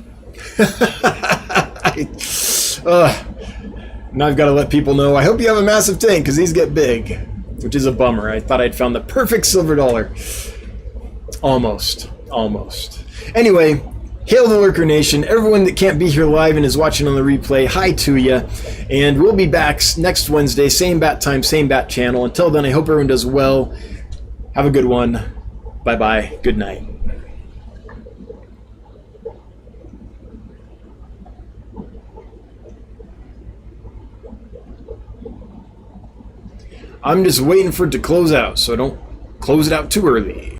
Speaker 1: Now I've got to let people know, I hope you have a massive tank, because these get big, which is a bummer. I thought I'd found the perfect silver dollar. Almost. Anyway, hail the Lurker Nation. Everyone that can't be here live and is watching on the replay, hi to you. And we'll be back next Wednesday, same bat time, same bat channel. Until then, I hope everyone does well. Have a good one. Bye-bye. Good night. I'm just waiting for it to close out, so don't close it out too early.